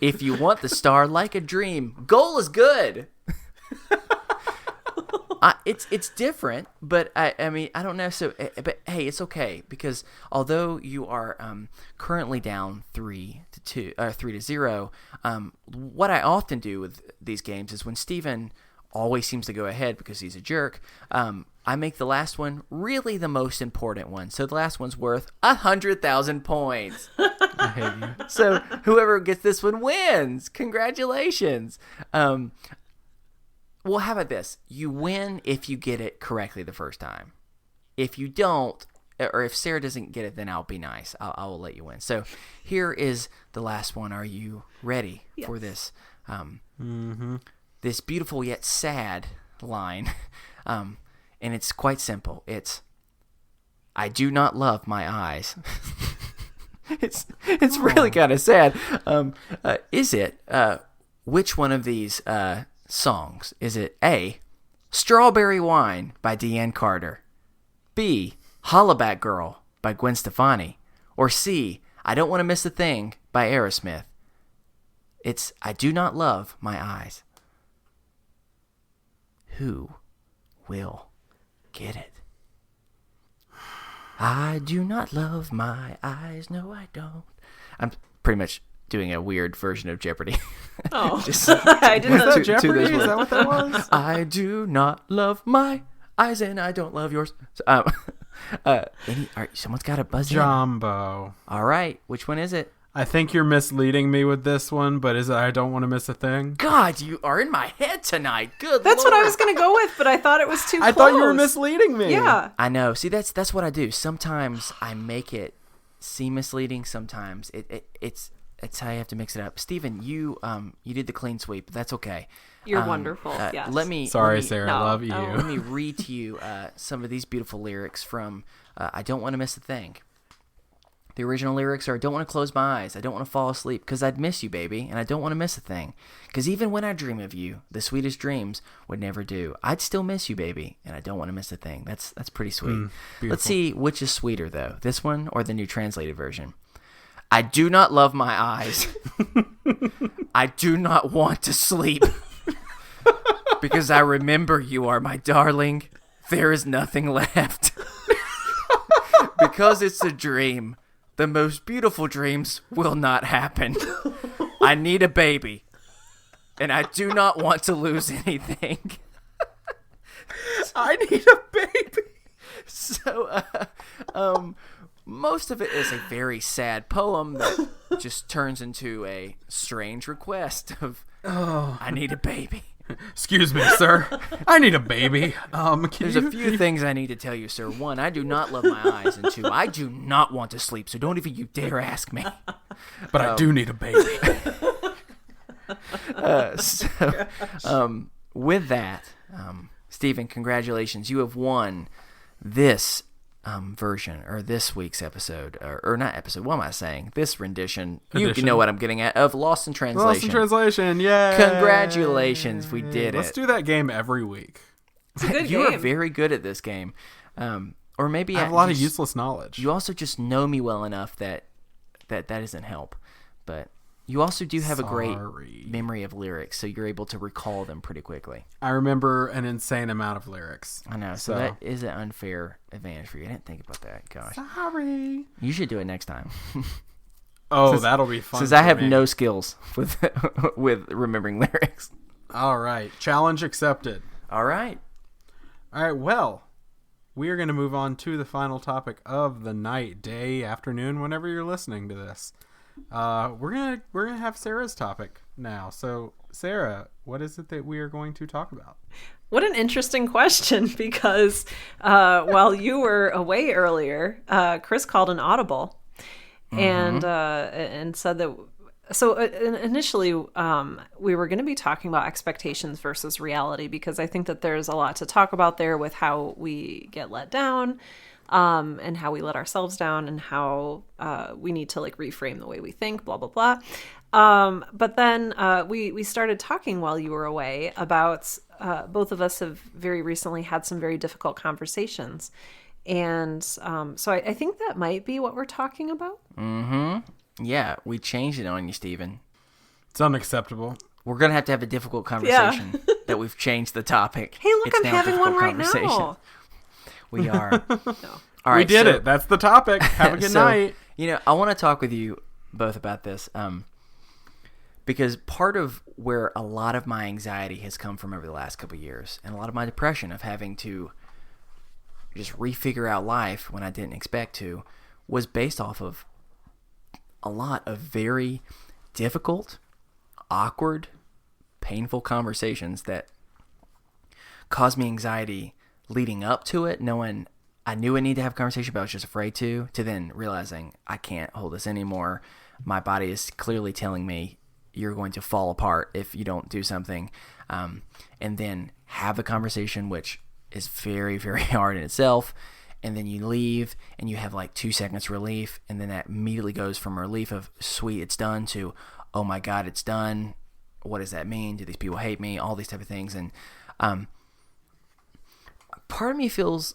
If you want the star like a dream, goal is good." It's different, but I mean, I don't know. So, but hey, it's okay, because although you are currently down 3-0, what I often do with these games is when Steven always seems to go ahead because he's a jerk, I make the last one really the most important one. So the last one's worth 100,000 points. I hate you. So whoever gets this one wins. Congratulations. Well, how about this? You win if you get it correctly the first time. If you don't, or if Sarah doesn't get it, then I'll be nice. I will let you win. So here is the last one. Are you ready for this? This beautiful yet sad line. And it's quite simple. It's, "I do not love my eyes." It's really kind of sad. Is it which one of these songs? Is it A, Strawberry Wine by Deanne Carter, B, Hollaback Girl by Gwen Stefani, or C, I Don't Want to Miss a Thing by Aerosmith? It's I Do Not Love My Eyes. Who will get it? I do not love my eyes, no I don't. I'm pretty much doing a weird version of Jeopardy. Oh, Just I didn't know. Jeopardy? Is that what that was? I do not love my eyes and I don't love yours. All right, someone's got to buzz in. Jumbo. All right, which one is it? I think you're misleading me with this one, but is it I Don't Want to Miss a Thing? God, you are in my head tonight. Good That's Lord. what I was going to go with, but I thought it was too close. I thought you were misleading me. Yeah. I know. See, that's what I do. Sometimes I make it seem misleading. Sometimes it's how you have to mix it up. Steven, you did the clean sweep. That's okay. You're wonderful. Yes. Sorry, Sarah. I love you. Let me read to you some of these beautiful lyrics from I Don't Want to Miss a Thing. The original lyrics are, I don't want to close my eyes, I don't want to fall asleep, because I'd miss you, baby, and I don't want to miss a thing. Because even when I dream of you, the sweetest dreams would never do. I'd still miss you, baby, and I don't want to miss a thing. That's pretty sweet. Let's see which is sweeter, though, this one or the new translated version. I do not love my eyes. I do not want to sleep. Because I remember you are my darling. There is nothing left. Because it's a dream. The most beautiful dreams will not happen. I need a baby. And I do not want to lose anything. I need a baby. So, most of it is a very sad poem that just turns into a strange request of, I need a baby. Excuse me, sir. I need a baby. There's a few things I need to tell you, sir. One, I do not love my eyes. And two, I do not want to sleep, so don't even you dare ask me. But I do need a baby. With that, Stephen, congratulations. You have won this version, or this week's episode, or not episode, what am I saying? This rendition, you know what I'm getting at, of Lost in Translation. Lost in Translation, yay! Congratulations, we did it. Let's do that game every week. It's a good You game. are very good at this game. Or maybe I have a lot of useless knowledge. You also just know me well enough that doesn't help. But you also do have a great memory of lyrics, so you're able to recall them pretty quickly. I remember an insane amount of lyrics. I know, so that is an unfair advantage for you. I didn't think about that. Gosh. Sorry. You should do it next time. That'll be fun. Since I have no skills with remembering lyrics. All right. Challenge accepted. All right. Well, we are going to move on to the final topic of the night, day, afternoon, whenever you're listening to this. We're gonna have Sarah's topic now. So, Sarah, what is it that we are going to talk about? What an interesting question, because while you were away earlier, Chris called an audible and said that. So initially, we were going to be talking about expectations versus reality, because I think that there's a lot to talk about there with how we get let down, and how we let ourselves down, and how we need to reframe the way we think, blah, blah, blah. But then we started talking while you were away about both of us have very recently had some very difficult conversations. And so I think that might be what we're talking about. Mm-hmm. Yeah, we changed it on you, Steven. It's unacceptable. We're going to have a difficult conversation that we've changed the topic. Hey, look, It's I'm now a having one difficult right conversation. now. We are. No. All right, we did it. That's the topic. Have a good night. I want to talk with you both about this, because part of where a lot of my anxiety has come from over the last couple of years, and a lot of my depression of having to just refigure out life when I didn't expect to, was based off of a lot of very difficult, awkward, painful conversations that caused me anxiety leading up to it, knowing I knew I needed to have a conversation, but I was just afraid to then realizing I can't hold this anymore. My body is clearly telling me you're going to fall apart if you don't do something. And then have the conversation, which is very, very hard in itself. and then you leave and you have like 2 seconds relief, and then that immediately goes from relief of sweet, it's done, to oh my God, it's done. What does that mean? Do these people hate me? All these type of things. And part of me feels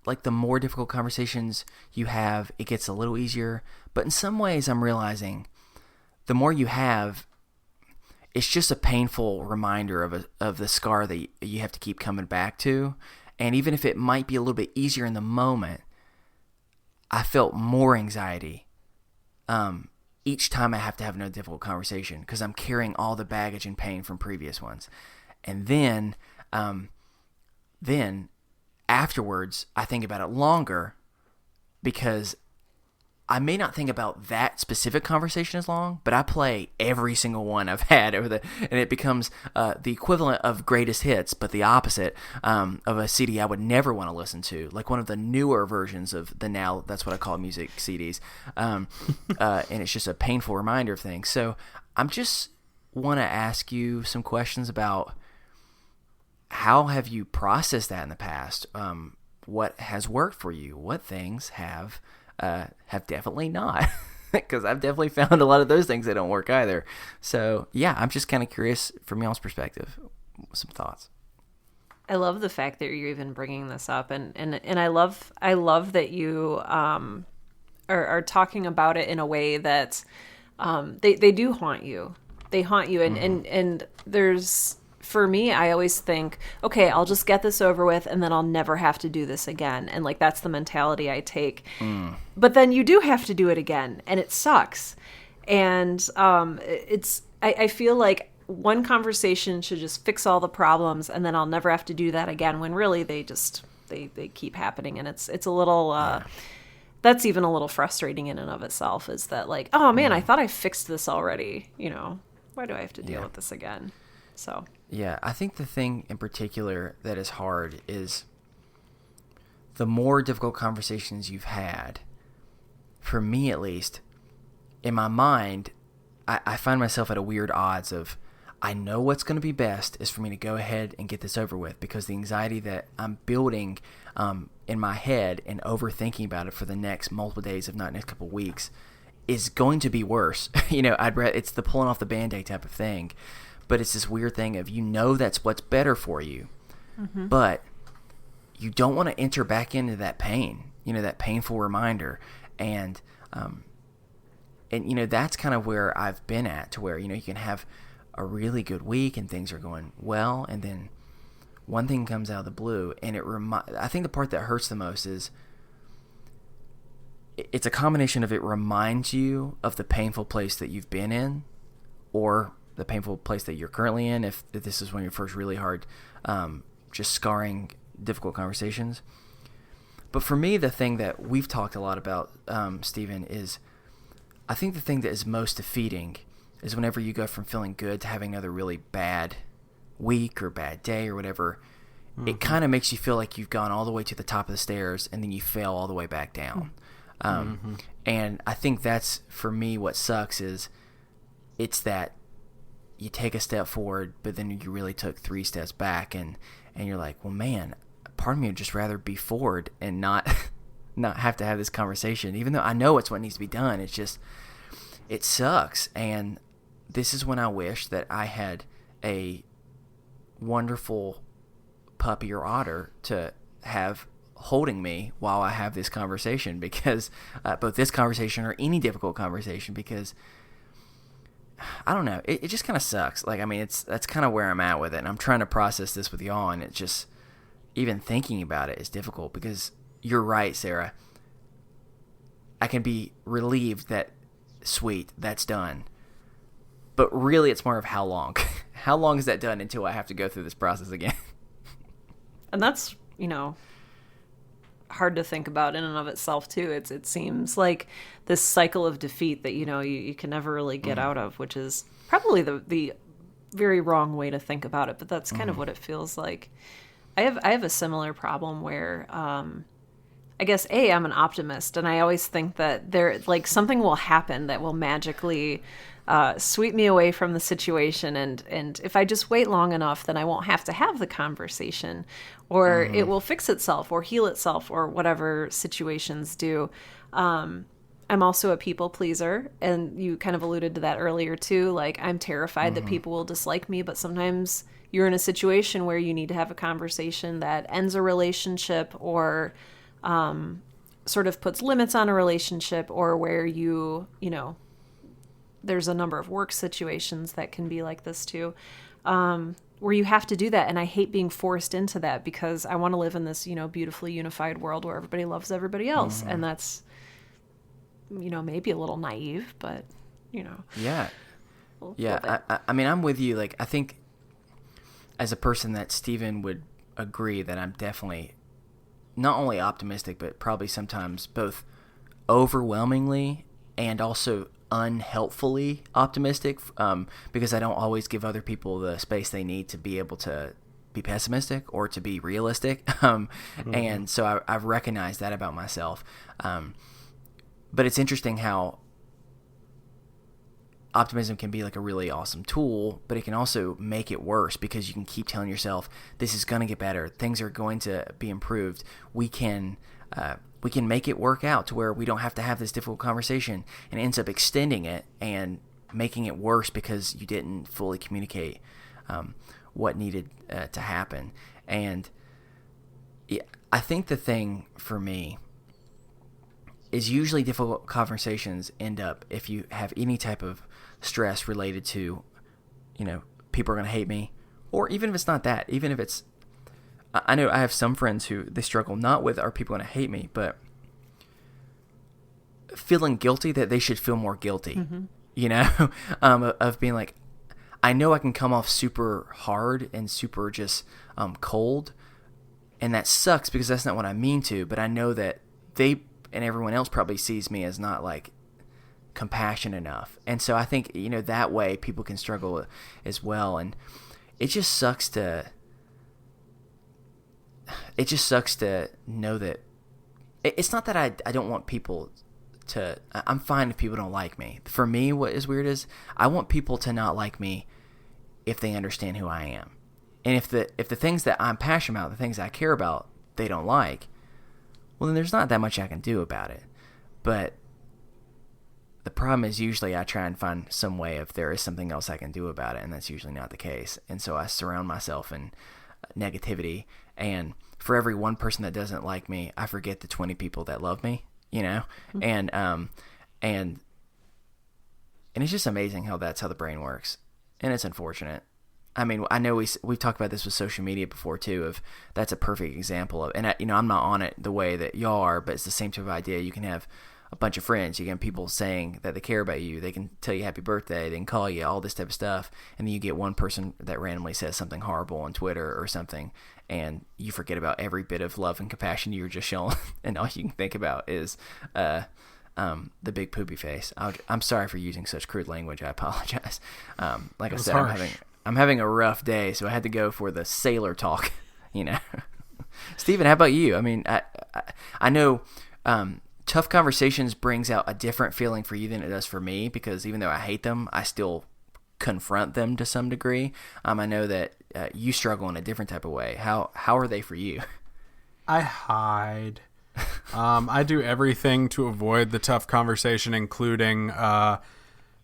like the more difficult conversations you have, it gets a little easier. But in some ways, I'm realizing the more you have, it's just a painful reminder of the scar that you have to keep coming back to. And even if it might be a little bit easier in the moment, I felt more anxiety each time I have to have another difficult conversation, because I'm carrying all the baggage and pain from previous ones. And then afterwards, I think about it longer, because I may not think about that specific conversation as long, but I play every single one I've had and it becomes the equivalent of greatest hits, but the opposite of a CD I would never want to listen to, like one of the newer versions of the now, that's what I call music CDs. And it's just a painful reminder of things. So I'm just want to ask you some questions about how have you processed that in the past? What has worked for you? What things have definitely not, because I've definitely found a lot of those things that don't work either. So yeah, I'm just kind of curious from y'all's perspective, some thoughts. I love the fact that you're even bringing this up, and I love that you are talking about it in a way that they do haunt you. They haunt you, and there's, for me, I always think, okay, I'll just get this over with and then I'll never have to do this again. And like, that's the mentality I take. But then you do have to do it again, and it sucks. And I feel like one conversation should just fix all the problems, and then I'll never have to do that again, when really they keep happening. And it's a little, that's even a little frustrating in and of itself, is that like, oh man, I thought I fixed this already. Why do I have to deal with this again? So. Yeah, I think the thing in particular that is hard is the more difficult conversations you've had, for me at least, in my mind, I find myself at a weird odds of, I know what's going to be best is for me to go ahead and get this over with, because the anxiety that I'm building in my head and overthinking about it for the next multiple days, if not next couple weeks, is going to be worse. It's the pulling off the Band-Aid type of thing. But it's this weird thing of, that's what's better for you, but you don't want to enter back into that pain, that painful reminder. And that's kind of where I've been at, to where, you can have a really good week and things are going well, and then one thing comes out of the blue, and I think the part that hurts the most is it's a combination of, it reminds you of the painful place that you've been in, or the painful place that you're currently in, if this is one of your first really hard, just scarring, difficult conversations. But for me, the thing that we've talked a lot about, Stephen, is I think the thing that is most defeating is whenever you go from feeling good to having another really bad week or bad day or whatever, it kind of makes you feel like you've gone all the way to the top of the stairs and then you fail all the way back down. And I think that's, for me, what sucks is it's that you take a step forward, but then you really took 3 steps back, and you're like, well, man, part of me would just rather be forward and not have to have this conversation, even though I know it's what needs to be done. It's just, it sucks. And this is when I wish that I had a wonderful puppy or otter to have holding me while I have this conversation, because both this conversation or any difficult conversation, because I don't know. It just kind of sucks. Like, I mean, that's kind of where I'm at with it. And I'm trying to process this with y'all, and it's just, even thinking about it is difficult, because you're right, Sarah. I can be relieved that, sweet, that's done. But really, it's more of how long. How long is that done until I have to go through this process again? And that's, hard to think about in and of itself too. It seems like this cycle of defeat that you can never really get out of, which is probably the very wrong way to think about it, but that's kind of what it feels like. I have a similar problem where I guess I'm an optimist, and I always think that something will happen that will magically sweep me away from the situation. And if I just wait long enough, then I won't have to have the conversation, or it will fix itself or heal itself, or whatever situations do. I'm also a people pleaser, and you kind of alluded to that earlier too. Like, I'm terrified that people will dislike me, but sometimes you're in a situation where you need to have a conversation that ends a relationship, or sort of puts limits on a relationship, or where you know, there's a number of work situations that can be like this too, where you have to do that. And I hate being forced into that, because I want to live in this, you know, beautifully unified world where everybody loves everybody else. And that's, you know, maybe a little naive, but, you know. Yeah. I mean, I'm with you. Like, I think as a person that Steven would agree that I'm definitely not only optimistic, but probably sometimes both overwhelmingly and also unhelpfully optimistic, because I don't always give other people the space they need to be able to be pessimistic or to be realistic. And so I've recognized that about myself. But it's interesting how optimism can be like a really awesome tool, but it can also make it worse, because you can keep telling yourself, this is going to get better. Things are going to be improved. We can make it work out to where we don't have to have this difficult conversation, and it ends up extending it and making it worse because you didn't fully communicate what needed to happen. And I think the thing for me is usually difficult conversations end up, if you have any type of stress related to, you know, people are going to hate me, or even if it's not that, even if it's, I know I have some friends who they struggle not with, are people going to hate me, but feeling guilty that they should feel more guilty, you know, of being like, I know I can come off super hard and super just cold, and that sucks because that's not what I mean to, but I know that they and everyone else probably sees me as not like compassionate enough. And so I think, you know, that way people can struggle as well. And it just sucks to know that it's not that I don't want people to, I'm fine if people don't like me. For me, what is weird is I want people to not like me if they understand who I am. And if the things that I'm passionate about, the things I care about, they don't like, well, then there's not that much I can do about it. But the problem is usually I try and find some way if there is something else I can do about it, and that's usually not the case. And so I surround myself in negativity, and for every one person that doesn't like me, I forget the 20 people that love me, you know? And it's just amazing how that's how the brain works. And it's unfortunate. I mean, I know we've talked about this with social media before too, of that's a perfect example of, and you know, I'm not on it the way that y'all are, but it's the same type of idea. You can have a bunch of friends, you can have people saying that they care about you, they can tell you happy birthday, they can call you, all this type of stuff, and then you get one person that randomly says something horrible on Twitter or something, and you forget about every bit of love and compassion you were just showing, and all you can think about is the big poopy face. I'm sorry for using such crude language. I apologize. Like I said, I'm having a rough day, so I had to go for the sailor talk, you know. Steven, how about you? I mean, I know tough conversations brings out a different feeling for you than it does for me, because even though I hate them, I still confront them to some degree. I know that you struggle in a different type of way. How are they for you? I hide. I do everything to avoid the tough conversation, including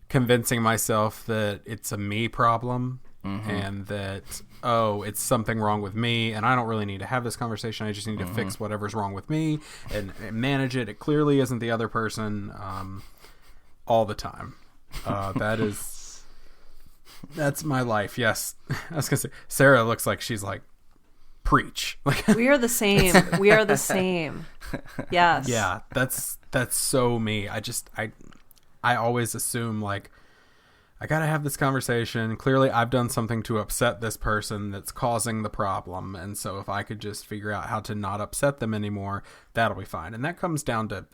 convincing myself that it's a me problem. And that, it's something wrong with me, and I don't really need to have this conversation. I just need to fix whatever's wrong with me and manage it. It clearly isn't the other person all the time. That's my life. Yes. I was going to say, Sarah looks like she's like, preach. We are the same. We are the same. Yes. Yeah, that's so me. I always assume like, I gotta have this conversation. Clearly, I've done something to upset this person that's causing the problem. And so if I could just figure out how to not upset them anymore, that'll be fine. And that comes down to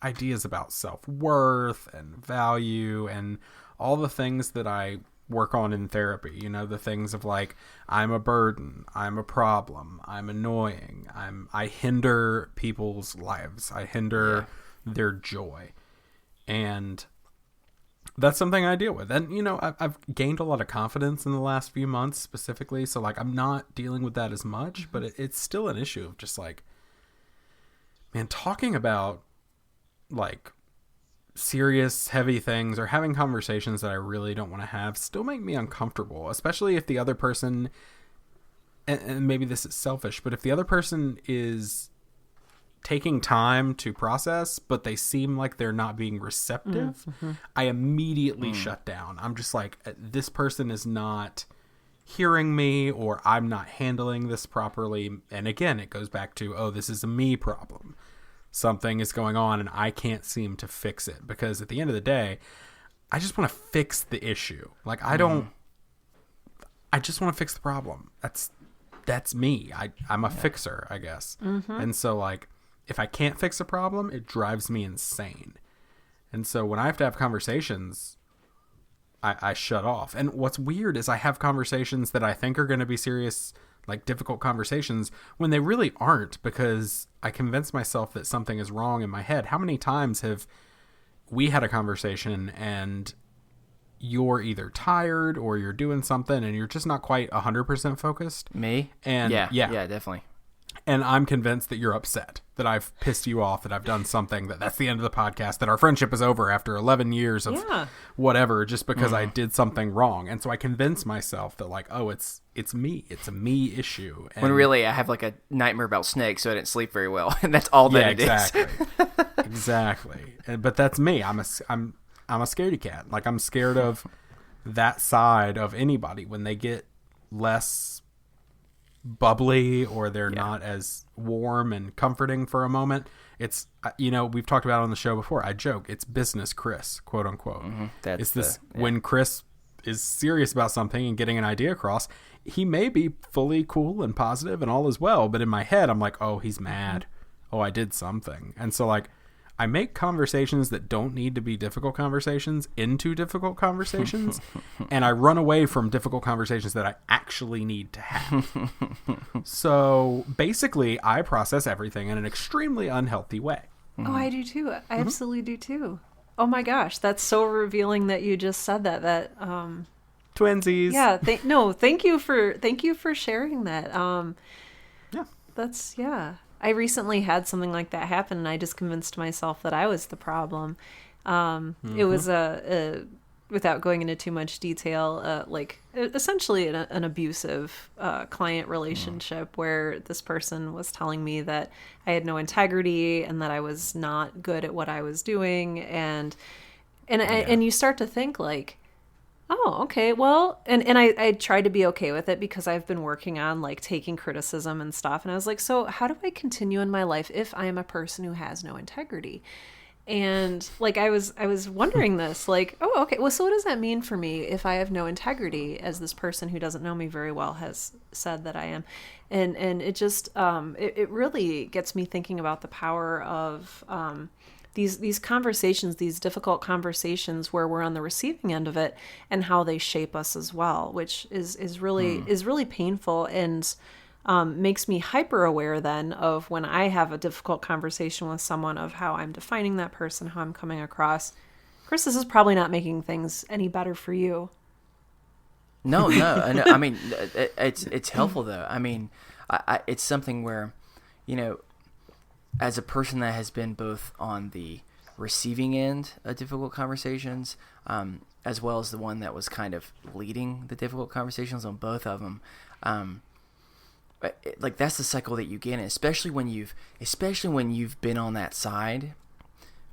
ideas about self-worth and value and all the things that I work on in therapy. You know, the things of like, I'm a burden, I'm a problem, I'm annoying, I hinder people's lives, I hinder their joy. And that's something I deal with. And, I've gained a lot of confidence in the last few months specifically. So, like, I'm not dealing with that as much, but it's still an issue of just, like, man, talking about, like, serious, heavy things or having conversations that I really don't want to have still make me uncomfortable, especially if the other person, and maybe this is selfish, but if the other person is taking time to process, but they seem like they're not being receptive, I immediately shut down. I'm just like, this person is not hearing me, or I'm not handling this properly. And again, it goes back to, oh, this is a me problem. Something is going on and I can't seem to fix it, because at the end of the day, I just want to fix the issue. Like, I just want to fix the problem. That's me. I'm a fixer, I guess. And so, like, if I can't fix a problem, it drives me insane. And so when I have to have conversations, I shut off. And what's weird is I have conversations that I think are going to be serious, like difficult conversations, when they really aren't, because I convince myself that something is wrong in my head. How many times have we had a conversation and you're either tired or you're doing something and you're just not quite 100% focused? Me? And yeah, definitely. And I'm convinced that you're upset, that I've pissed you off, that I've done something, that's the end of the podcast, that our friendship is over after 11 years of whatever, just because I did something wrong. And so I convince myself that, like, oh, it's me. It's a me issue. And when really I have like a nightmare about snakes, so I didn't sleep very well. And that's all that it is. Exactly. But that's me. I'm a scaredy cat. Like, I'm scared of that side of anybody when they get less bubbly or they're not as warm and comforting for a moment. It's, we've talked about it on the show before. I joke, it's business Chris, quote unquote. When Chris is serious about something and getting an idea across, he may be fully cool and positive and all is well, but in my head I'm like, oh, he's mad. Oh, I did something. And so, like, I make conversations that don't need to be difficult conversations into difficult conversations, and I run away from difficult conversations that I actually need to have. So basically, I process everything in an extremely unhealthy way. Oh, I do too. I absolutely do too. Oh my gosh, that's so revealing that you just said that. Twinsies. Yeah. Thank you for sharing that. I recently had something like that happen, and I just convinced myself that I was the problem. It was without going into too much detail, essentially an abusive client relationship where this person was telling me that I had no integrity and that I was not good at what I was doing, and you start to think, like, oh, okay, well, and I tried to be okay with it because I've been working on, like, taking criticism and stuff. And I was like, so how do I continue in my life if I am a person who has no integrity? And, like, I was wondering this, like, oh, okay, well, so what does that mean for me if I have no integrity, as this person who doesn't know me very well has said that I am? And it just, it really gets me thinking about the power of, these conversations, these difficult conversations where we're on the receiving end of it, and how they shape us as well, which is really painful, and makes me hyper aware then of when I have a difficult conversation with someone of how I'm defining that person, how I'm coming across. Chris, this is probably not making things any better for you. No. I mean, it's helpful though. I mean, it's something where, as a person that has been both on the receiving end of difficult conversations, as well as the one that was kind of leading the difficult conversations on both of them, like, that's the cycle that you get in, especially when you've been on that side.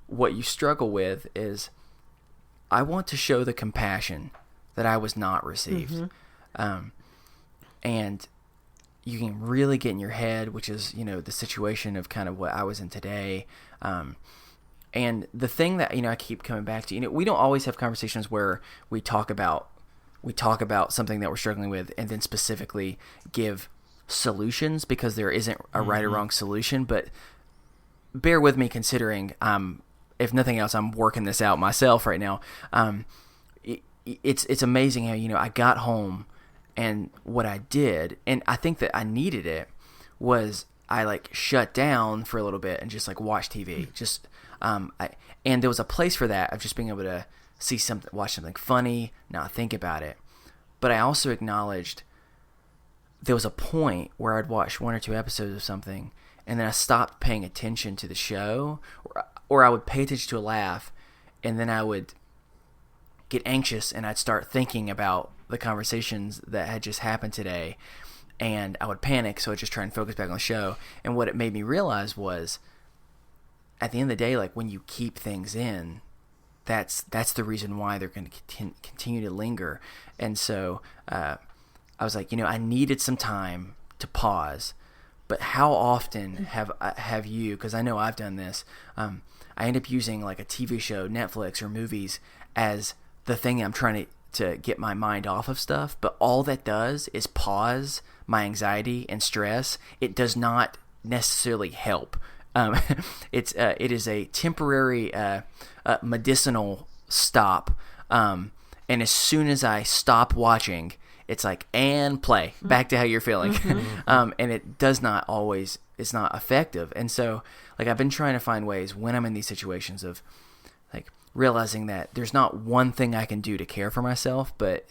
What you struggle with is, I want to show the compassion that I was not received. And you can really get in your head, which is, the situation of kind of what I was in today. And the thing that, I keep coming back to, we don't always have conversations where we talk about something that we're struggling with and then specifically give solutions, because there isn't a right or wrong solution. But bear with me, considering, if nothing else, I'm working this out myself right now. It's amazing how, I got home, and what I did, and I think that I needed it, was I, like, shut down for a little bit and just, like, watch TV. And there was a place for that, of just being able to watch something funny, not think about it. But I also acknowledged there was a point where I'd watch 1 or 2 episodes of something, and then I stopped paying attention to the show, or I would pay attention to a laugh, and then I would get anxious, and I'd start thinking about the conversations that had just happened today, and I would panic, so I'd just try and focus back on the show. And what it made me realize was, at the end of the day, like, when you keep things in, that's the reason why they're going to continue to linger. And so I was like, I needed some time to pause. But how often have you, because I know I've done this, I end up using like a TV show, Netflix, or movies as the thing I'm trying to get my mind off of stuff, but all that does is pause my anxiety and stress. It does not necessarily help. It is a temporary medicinal stop, and as soon as I stop watching, it's like, and play back to how you're feeling. And it does not always, it's not effective. And so, like, I've been trying to find ways when I'm in these situations of like realizing that there's not one thing I can do to care for myself, but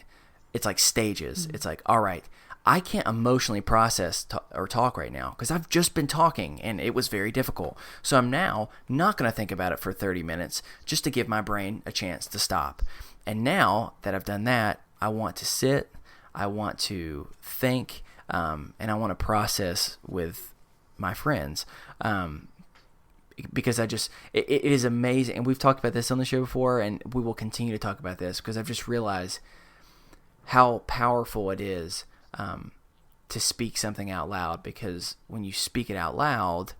it's like stages. It's like, all right, I can't emotionally process or talk right now because I've just been talking and it was very difficult. So I'm now not going to think about it for 30 minutes just to give my brain a chance to stop. And now that I've done that, I want to sit, I want to think, and I want to process with my friends. Because it is amazing. And we've talked about this on the show before, and we will continue to talk about this because I've just realized how powerful it is to speak something out loud, because when you speak it out loud,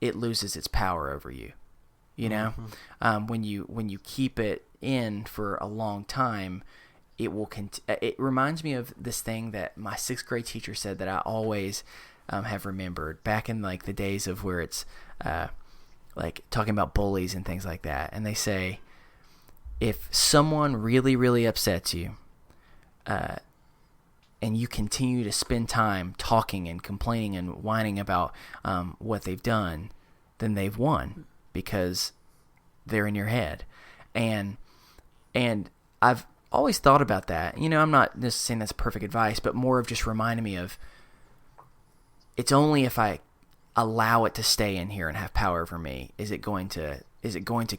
it loses its power over you. You know, when you keep it in for a long time, it will. It reminds me of this thing that my 6th grade teacher said that I always have remembered back in like the days of where it's like talking about bullies and things like that. And they say, if someone really, really upsets you, and you continue to spend time talking and complaining and whining about what they've done, then they've won because they're in your head. And I've always thought about that. I'm not just saying that's perfect advice, but more of just reminding me of it's only if I allow it to stay in here and have power over me is it going to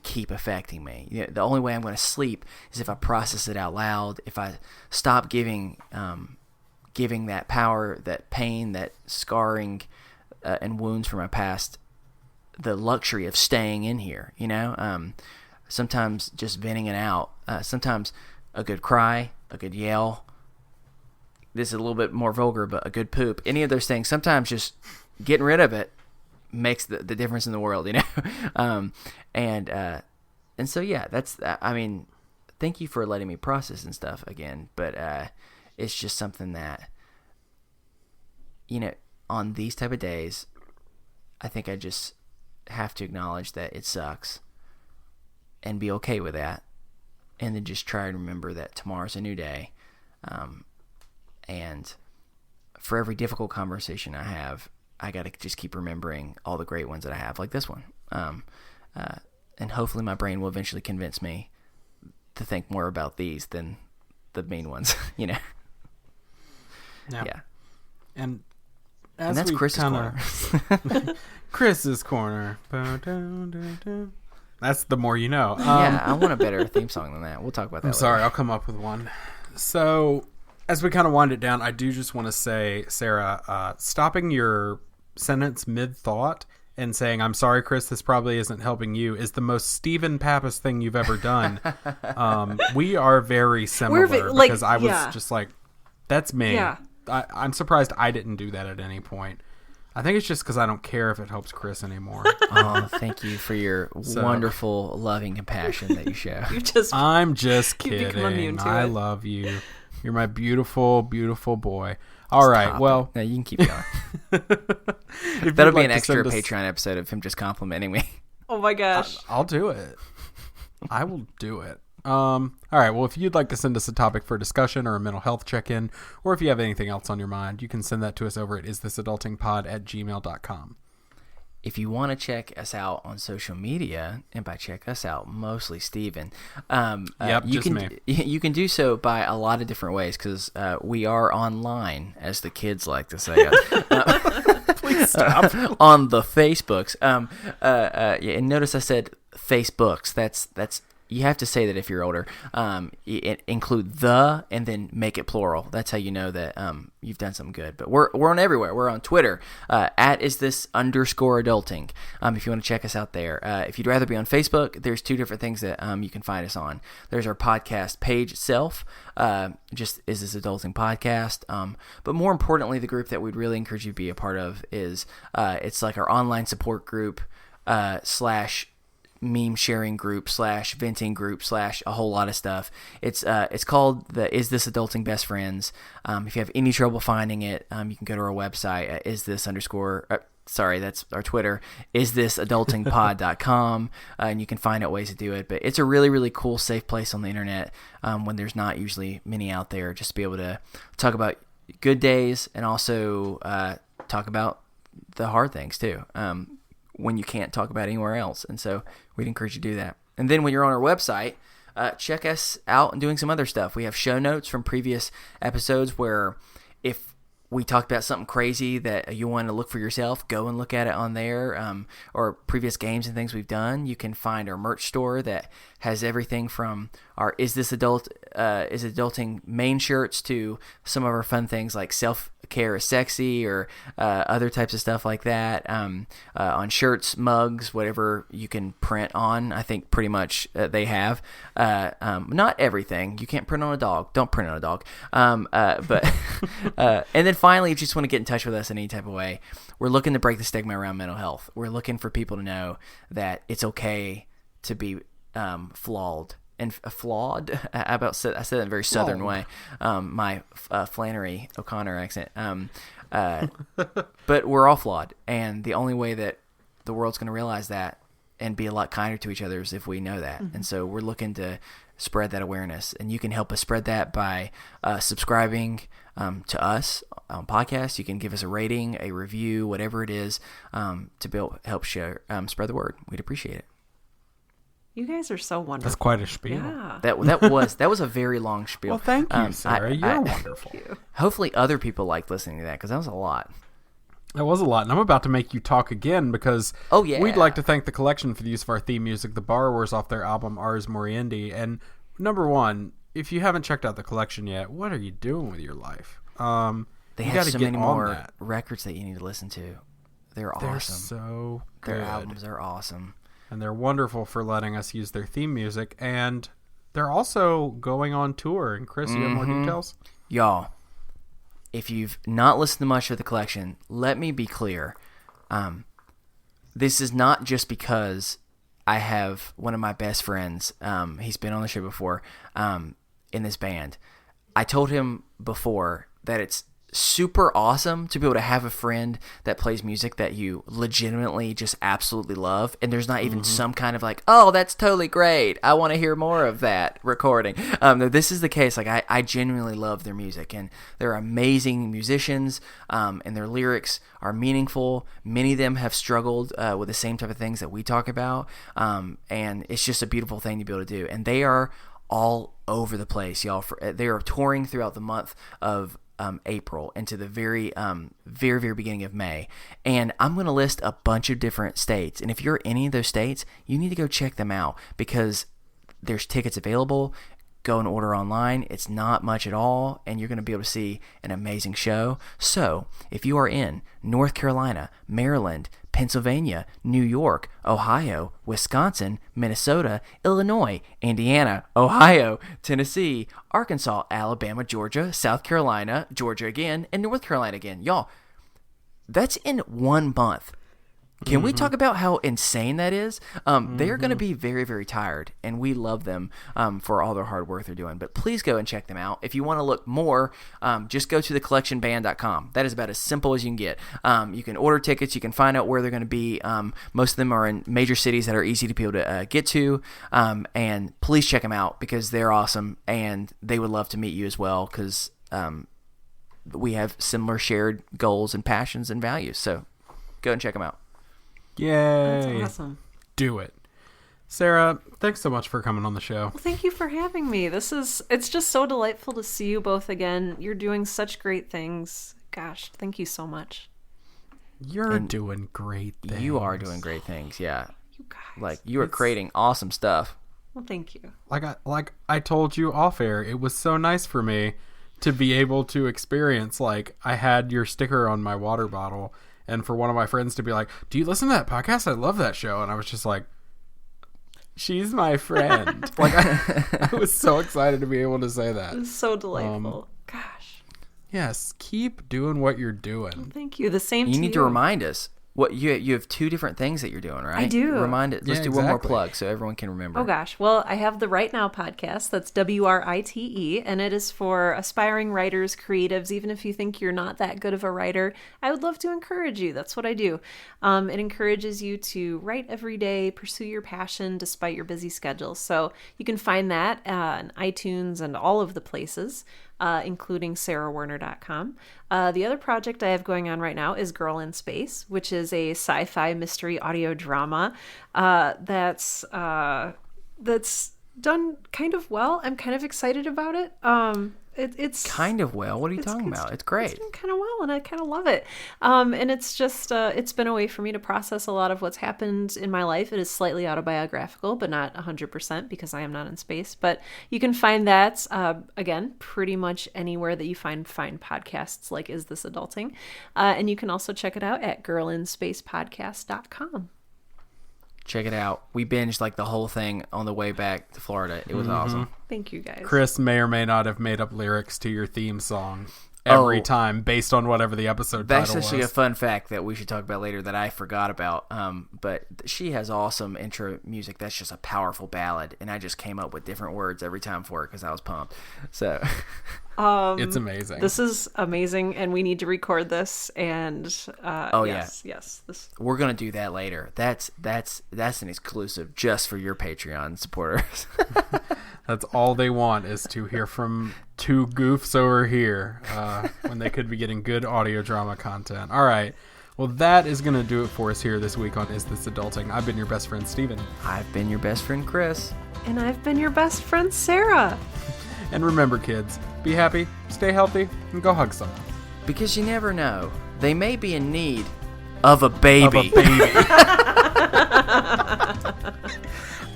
keep affecting me. The only way I'm going to sleep is if I process it out loud, if I stop giving that power, that pain, that scarring and wounds from my past the luxury of staying in here. Sometimes just venting it out, sometimes a good cry, a good yell, this is a little bit more vulgar, but a good poop, any of those things, sometimes just getting rid of it makes the difference in the world, and so yeah, that's, I mean, thank you for letting me process and stuff again, but it's just something that, on these type of days, I think I just have to acknowledge that it sucks and be okay with that, and then just try and remember that tomorrow's a new day, and for every difficult conversation I have, I got to just keep remembering all the great ones that I have, like this one. And hopefully my brain will eventually convince me to think more about these than the mean ones, Yeah. And that's Chris's corner. Chris's corner. That's the more you know. Yeah, I want a better theme song than that. We'll talk about that later. Sorry, I'll come up with one. So, as we kind of wind it down, I do just want to say, Sarah, stopping your sentence mid-thought and saying, I'm sorry, Chris, this probably isn't helping you, is the most Stephen Pappas thing you've ever done. We are very similar because I was just like, that's me. Yeah. I'm surprised I didn't do that at any point. I think it's just because I don't care if it helps Chris anymore. Oh, thank you for your wonderful, loving compassion that you show. I'm just kidding. I love you. You're my beautiful, beautiful boy. All right, well. No, you can keep going. That'll be an extra Patreon episode of him just complimenting me. Oh my gosh. I'll do it. I will do it. All right, well, if you'd like to send us a topic for discussion or a mental health check-in, or if you have anything else on your mind, you can send that to us over at isthisadultingpod@gmail.com. if you want to check us out on social media, and by check us out, mostly Steven, you can do so by a lot of different ways, because we are online, as the kids like to say. Please stop. On the Facebooks. And notice I said Facebooks. That's you have to say that if you're older. Include the and then make it plural. That's how you know that you've done something good. But we're on everywhere. We're on Twitter at @istthis_adulting. If you want to check us out there. If you'd rather be on Facebook, there's 2 different things that you can find us on. There's our podcast page itself. Just Is This Adulting Podcast. But more importantly, the group that we'd really encourage you to be a part of is it's like our online support group / meme sharing group / venting group / a whole lot of stuff. It's called the Is This Adulting Best Friends. If you have any trouble finding it, you can go to our website at that's our Twitter, isthisadultingpod.com, and you can find out ways to do it. But it's a really, really cool, safe place on the internet when there's not usually many out there, just to be able to talk about good days and also talk about the hard things too. When you can't talk about anywhere else. And so we'd encourage you to do that. And then when you're on our website, check us out and doing some other stuff. We have show notes from previous episodes where if we talked about something crazy that you want to look for yourself, go and look at it on there, or previous games and things we've done. You can find our merch store that has everything from our Is Adulting main shirts to some of our fun things like Self-Care is Sexy or other types of stuff like that. On shirts, mugs, whatever you can print on, I think pretty much they have. Not everything. You can't print on a dog. Don't print on a dog. But and then finally, if you just want to get in touch with us in any type of way, we're looking to break the stigma around mental health. We're looking for people to know that it's okay to be flawed. And flawed. I said that in a very southern way. My Flannery O'Connor accent. But we're all flawed, and the only way that the world's going to realize that and be a lot kinder to each other is if we know that. Mm-hmm. And so we're looking to spread that awareness, and you can help us spread that by subscribing to us on podcasts. You can give us a rating, a review, whatever it is, to help share, spread the word. We'd appreciate it. You guys are so wonderful. That's quite a spiel. Yeah. That was a very long spiel. Well, thank you, Sarah. You're wonderful. Hopefully other people liked listening to that, because that was a lot. That was a lot, and I'm about to make you talk again because we'd like to thank the collection for the use of our theme music, The Borrowers, off their album Ars Moriendi. And number one, if you haven't checked out the collection yet, what are you doing with your life? They have so many more records that you need to listen to. They're awesome. They're so good. Their albums are awesome. And they're wonderful for letting us use their theme music. And they're also going on tour. And Chris, you have more details? Y'all, if you've not listened to much of the collection, let me be clear. This is not just because I have one of my best friends. He's been on the show before in this band. I told him before that it's super awesome to be able to have a friend that plays music that you legitimately just absolutely love, and there's not even some kind of like, oh, that's totally great, I want to hear more of that recording. No, this is the case. Like I genuinely love their music, and they're amazing musicians, and their lyrics are meaningful. Many of them have struggled with the same type of things that we talk about, and it's just a beautiful thing to be able to do. And they are all over the place, y'all. They are touring throughout the month of April into the very, very beginning of May. And I'm going to list a bunch of different states. And if you're in any of those states, you need to go check them out, because there's tickets available. Go and order online. It's not much at all, and you're going to be able to see an amazing show. So if you are in North Carolina, Maryland, Pennsylvania, New York, Ohio, Wisconsin, Minnesota, Illinois, Indiana, Ohio, Tennessee, Arkansas, Alabama, Georgia, South Carolina, Georgia again, and North Carolina again. Y'all, that's in 1 month. Can we talk about how insane that is? They're going to be very, very tired, and we love them for all their hard work they're doing. But please go and check them out. If you want to look more, just go to thecollectionband.com. That is about as simple as you can get. You can order tickets. You can find out where they're going to be. Most of them are in major cities that are easy to be able to get to. And please check them out, because they're awesome, and they would love to meet you as well, because we have similar shared goals and passions and values. So go and check them out. Yay. That's awesome. Do it. Sarah, thanks so much for coming on the show. Well, thank you for having me. It's just so delightful to see you both again. You're doing such great things. Gosh, thank you so much. You're doing great things. You are doing great things, yeah. You guys. Like, you are creating awesome stuff. Well, thank you. Like I told you off air, it was so nice for me to be able to experience, like, I had your sticker on my water bottle, and for one of my friends to be like, do you listen to that podcast? I love that show. And I was just like, she's my friend. Like, I was so excited to be able to say that. It's so delightful. Gosh. Yes, keep doing what you're doing. Thank you. The same to you. You need to remind us. What you have 2 different things that you're doing, right? I do. Remind it. Let's Yeah, do one more exactly. plug so everyone can remember. Oh gosh. Well, I have the Right Now podcast. That's WRITE, and it is for aspiring writers, creatives. Even if you think you're not that good of a writer, I would love to encourage you. That's what I do. It encourages you to write every day, pursue your passion despite your busy schedule. So you can find that on iTunes and all of the places, including sarahwerner.com. The other project I have going on right now is Girl in Space, which is a sci-fi mystery audio drama that's done kind of well. I'm kind of excited about it. It's Kind of well. What are you talking about? It's great. It's doing kind of well, and I kind of love it. And it's just it's been a way for me to process a lot of what's happened in my life. It is slightly autobiographical, but not 100% because I am not in space. But you can find that again pretty much anywhere that you find podcasts. Like Is This Adulting? And you can also check it out at girlinspacepodcast.com. Check it out. We binged like the whole thing on the way back to Florida. It was awesome. Thank you, guys. Chris may or may not have made up lyrics to your theme song every time based on whatever the episode That's title was. actually a fun fact that we should talk about later that I forgot about. But she has awesome intro music. That's just a powerful ballad, and I just came up with different words every time for it because I was pumped. So It's amazing. This is amazing, and we need to record this. And yes, this. we're gonna do that later. That's an exclusive just for your Patreon supporters. That's all they want is to hear from 2 goofs over here when they could be getting good audio drama content. All right. Well, that is going to do it for us here this week on Is This Adulting? I've been your best friend, Steven. I've been your best friend, Chris. And I've been your best friend, Sarah. And remember, kids, be happy, stay healthy, and go hug someone. Because you never know. They may be in need of a baby. Of a baby.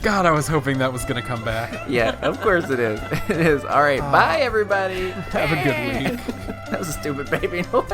God, I was hoping that was going to come back. Yeah, of course it is. It is. All right, bye, everybody. Have a good week. That was a stupid baby noise.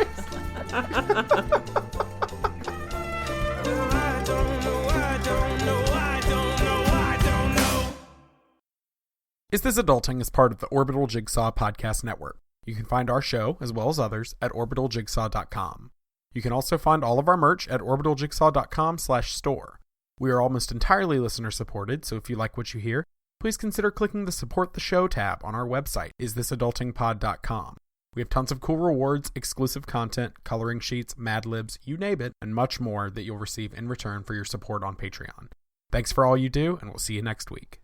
Is This Adulting is part of the Orbital Jigsaw Podcast Network. You can find our show, as well as others, at orbitaljigsaw.com. You can also find all of our merch at orbitaljigsaw.com/store. We are almost entirely listener-supported, so if you like what you hear, please consider clicking the Support the Show tab on our website, isthisadultingpod.com. We have tons of cool rewards, exclusive content, coloring sheets, Mad Libs, you name it, and much more that you'll receive in return for your support on Patreon. Thanks for all you do, and we'll see you next week.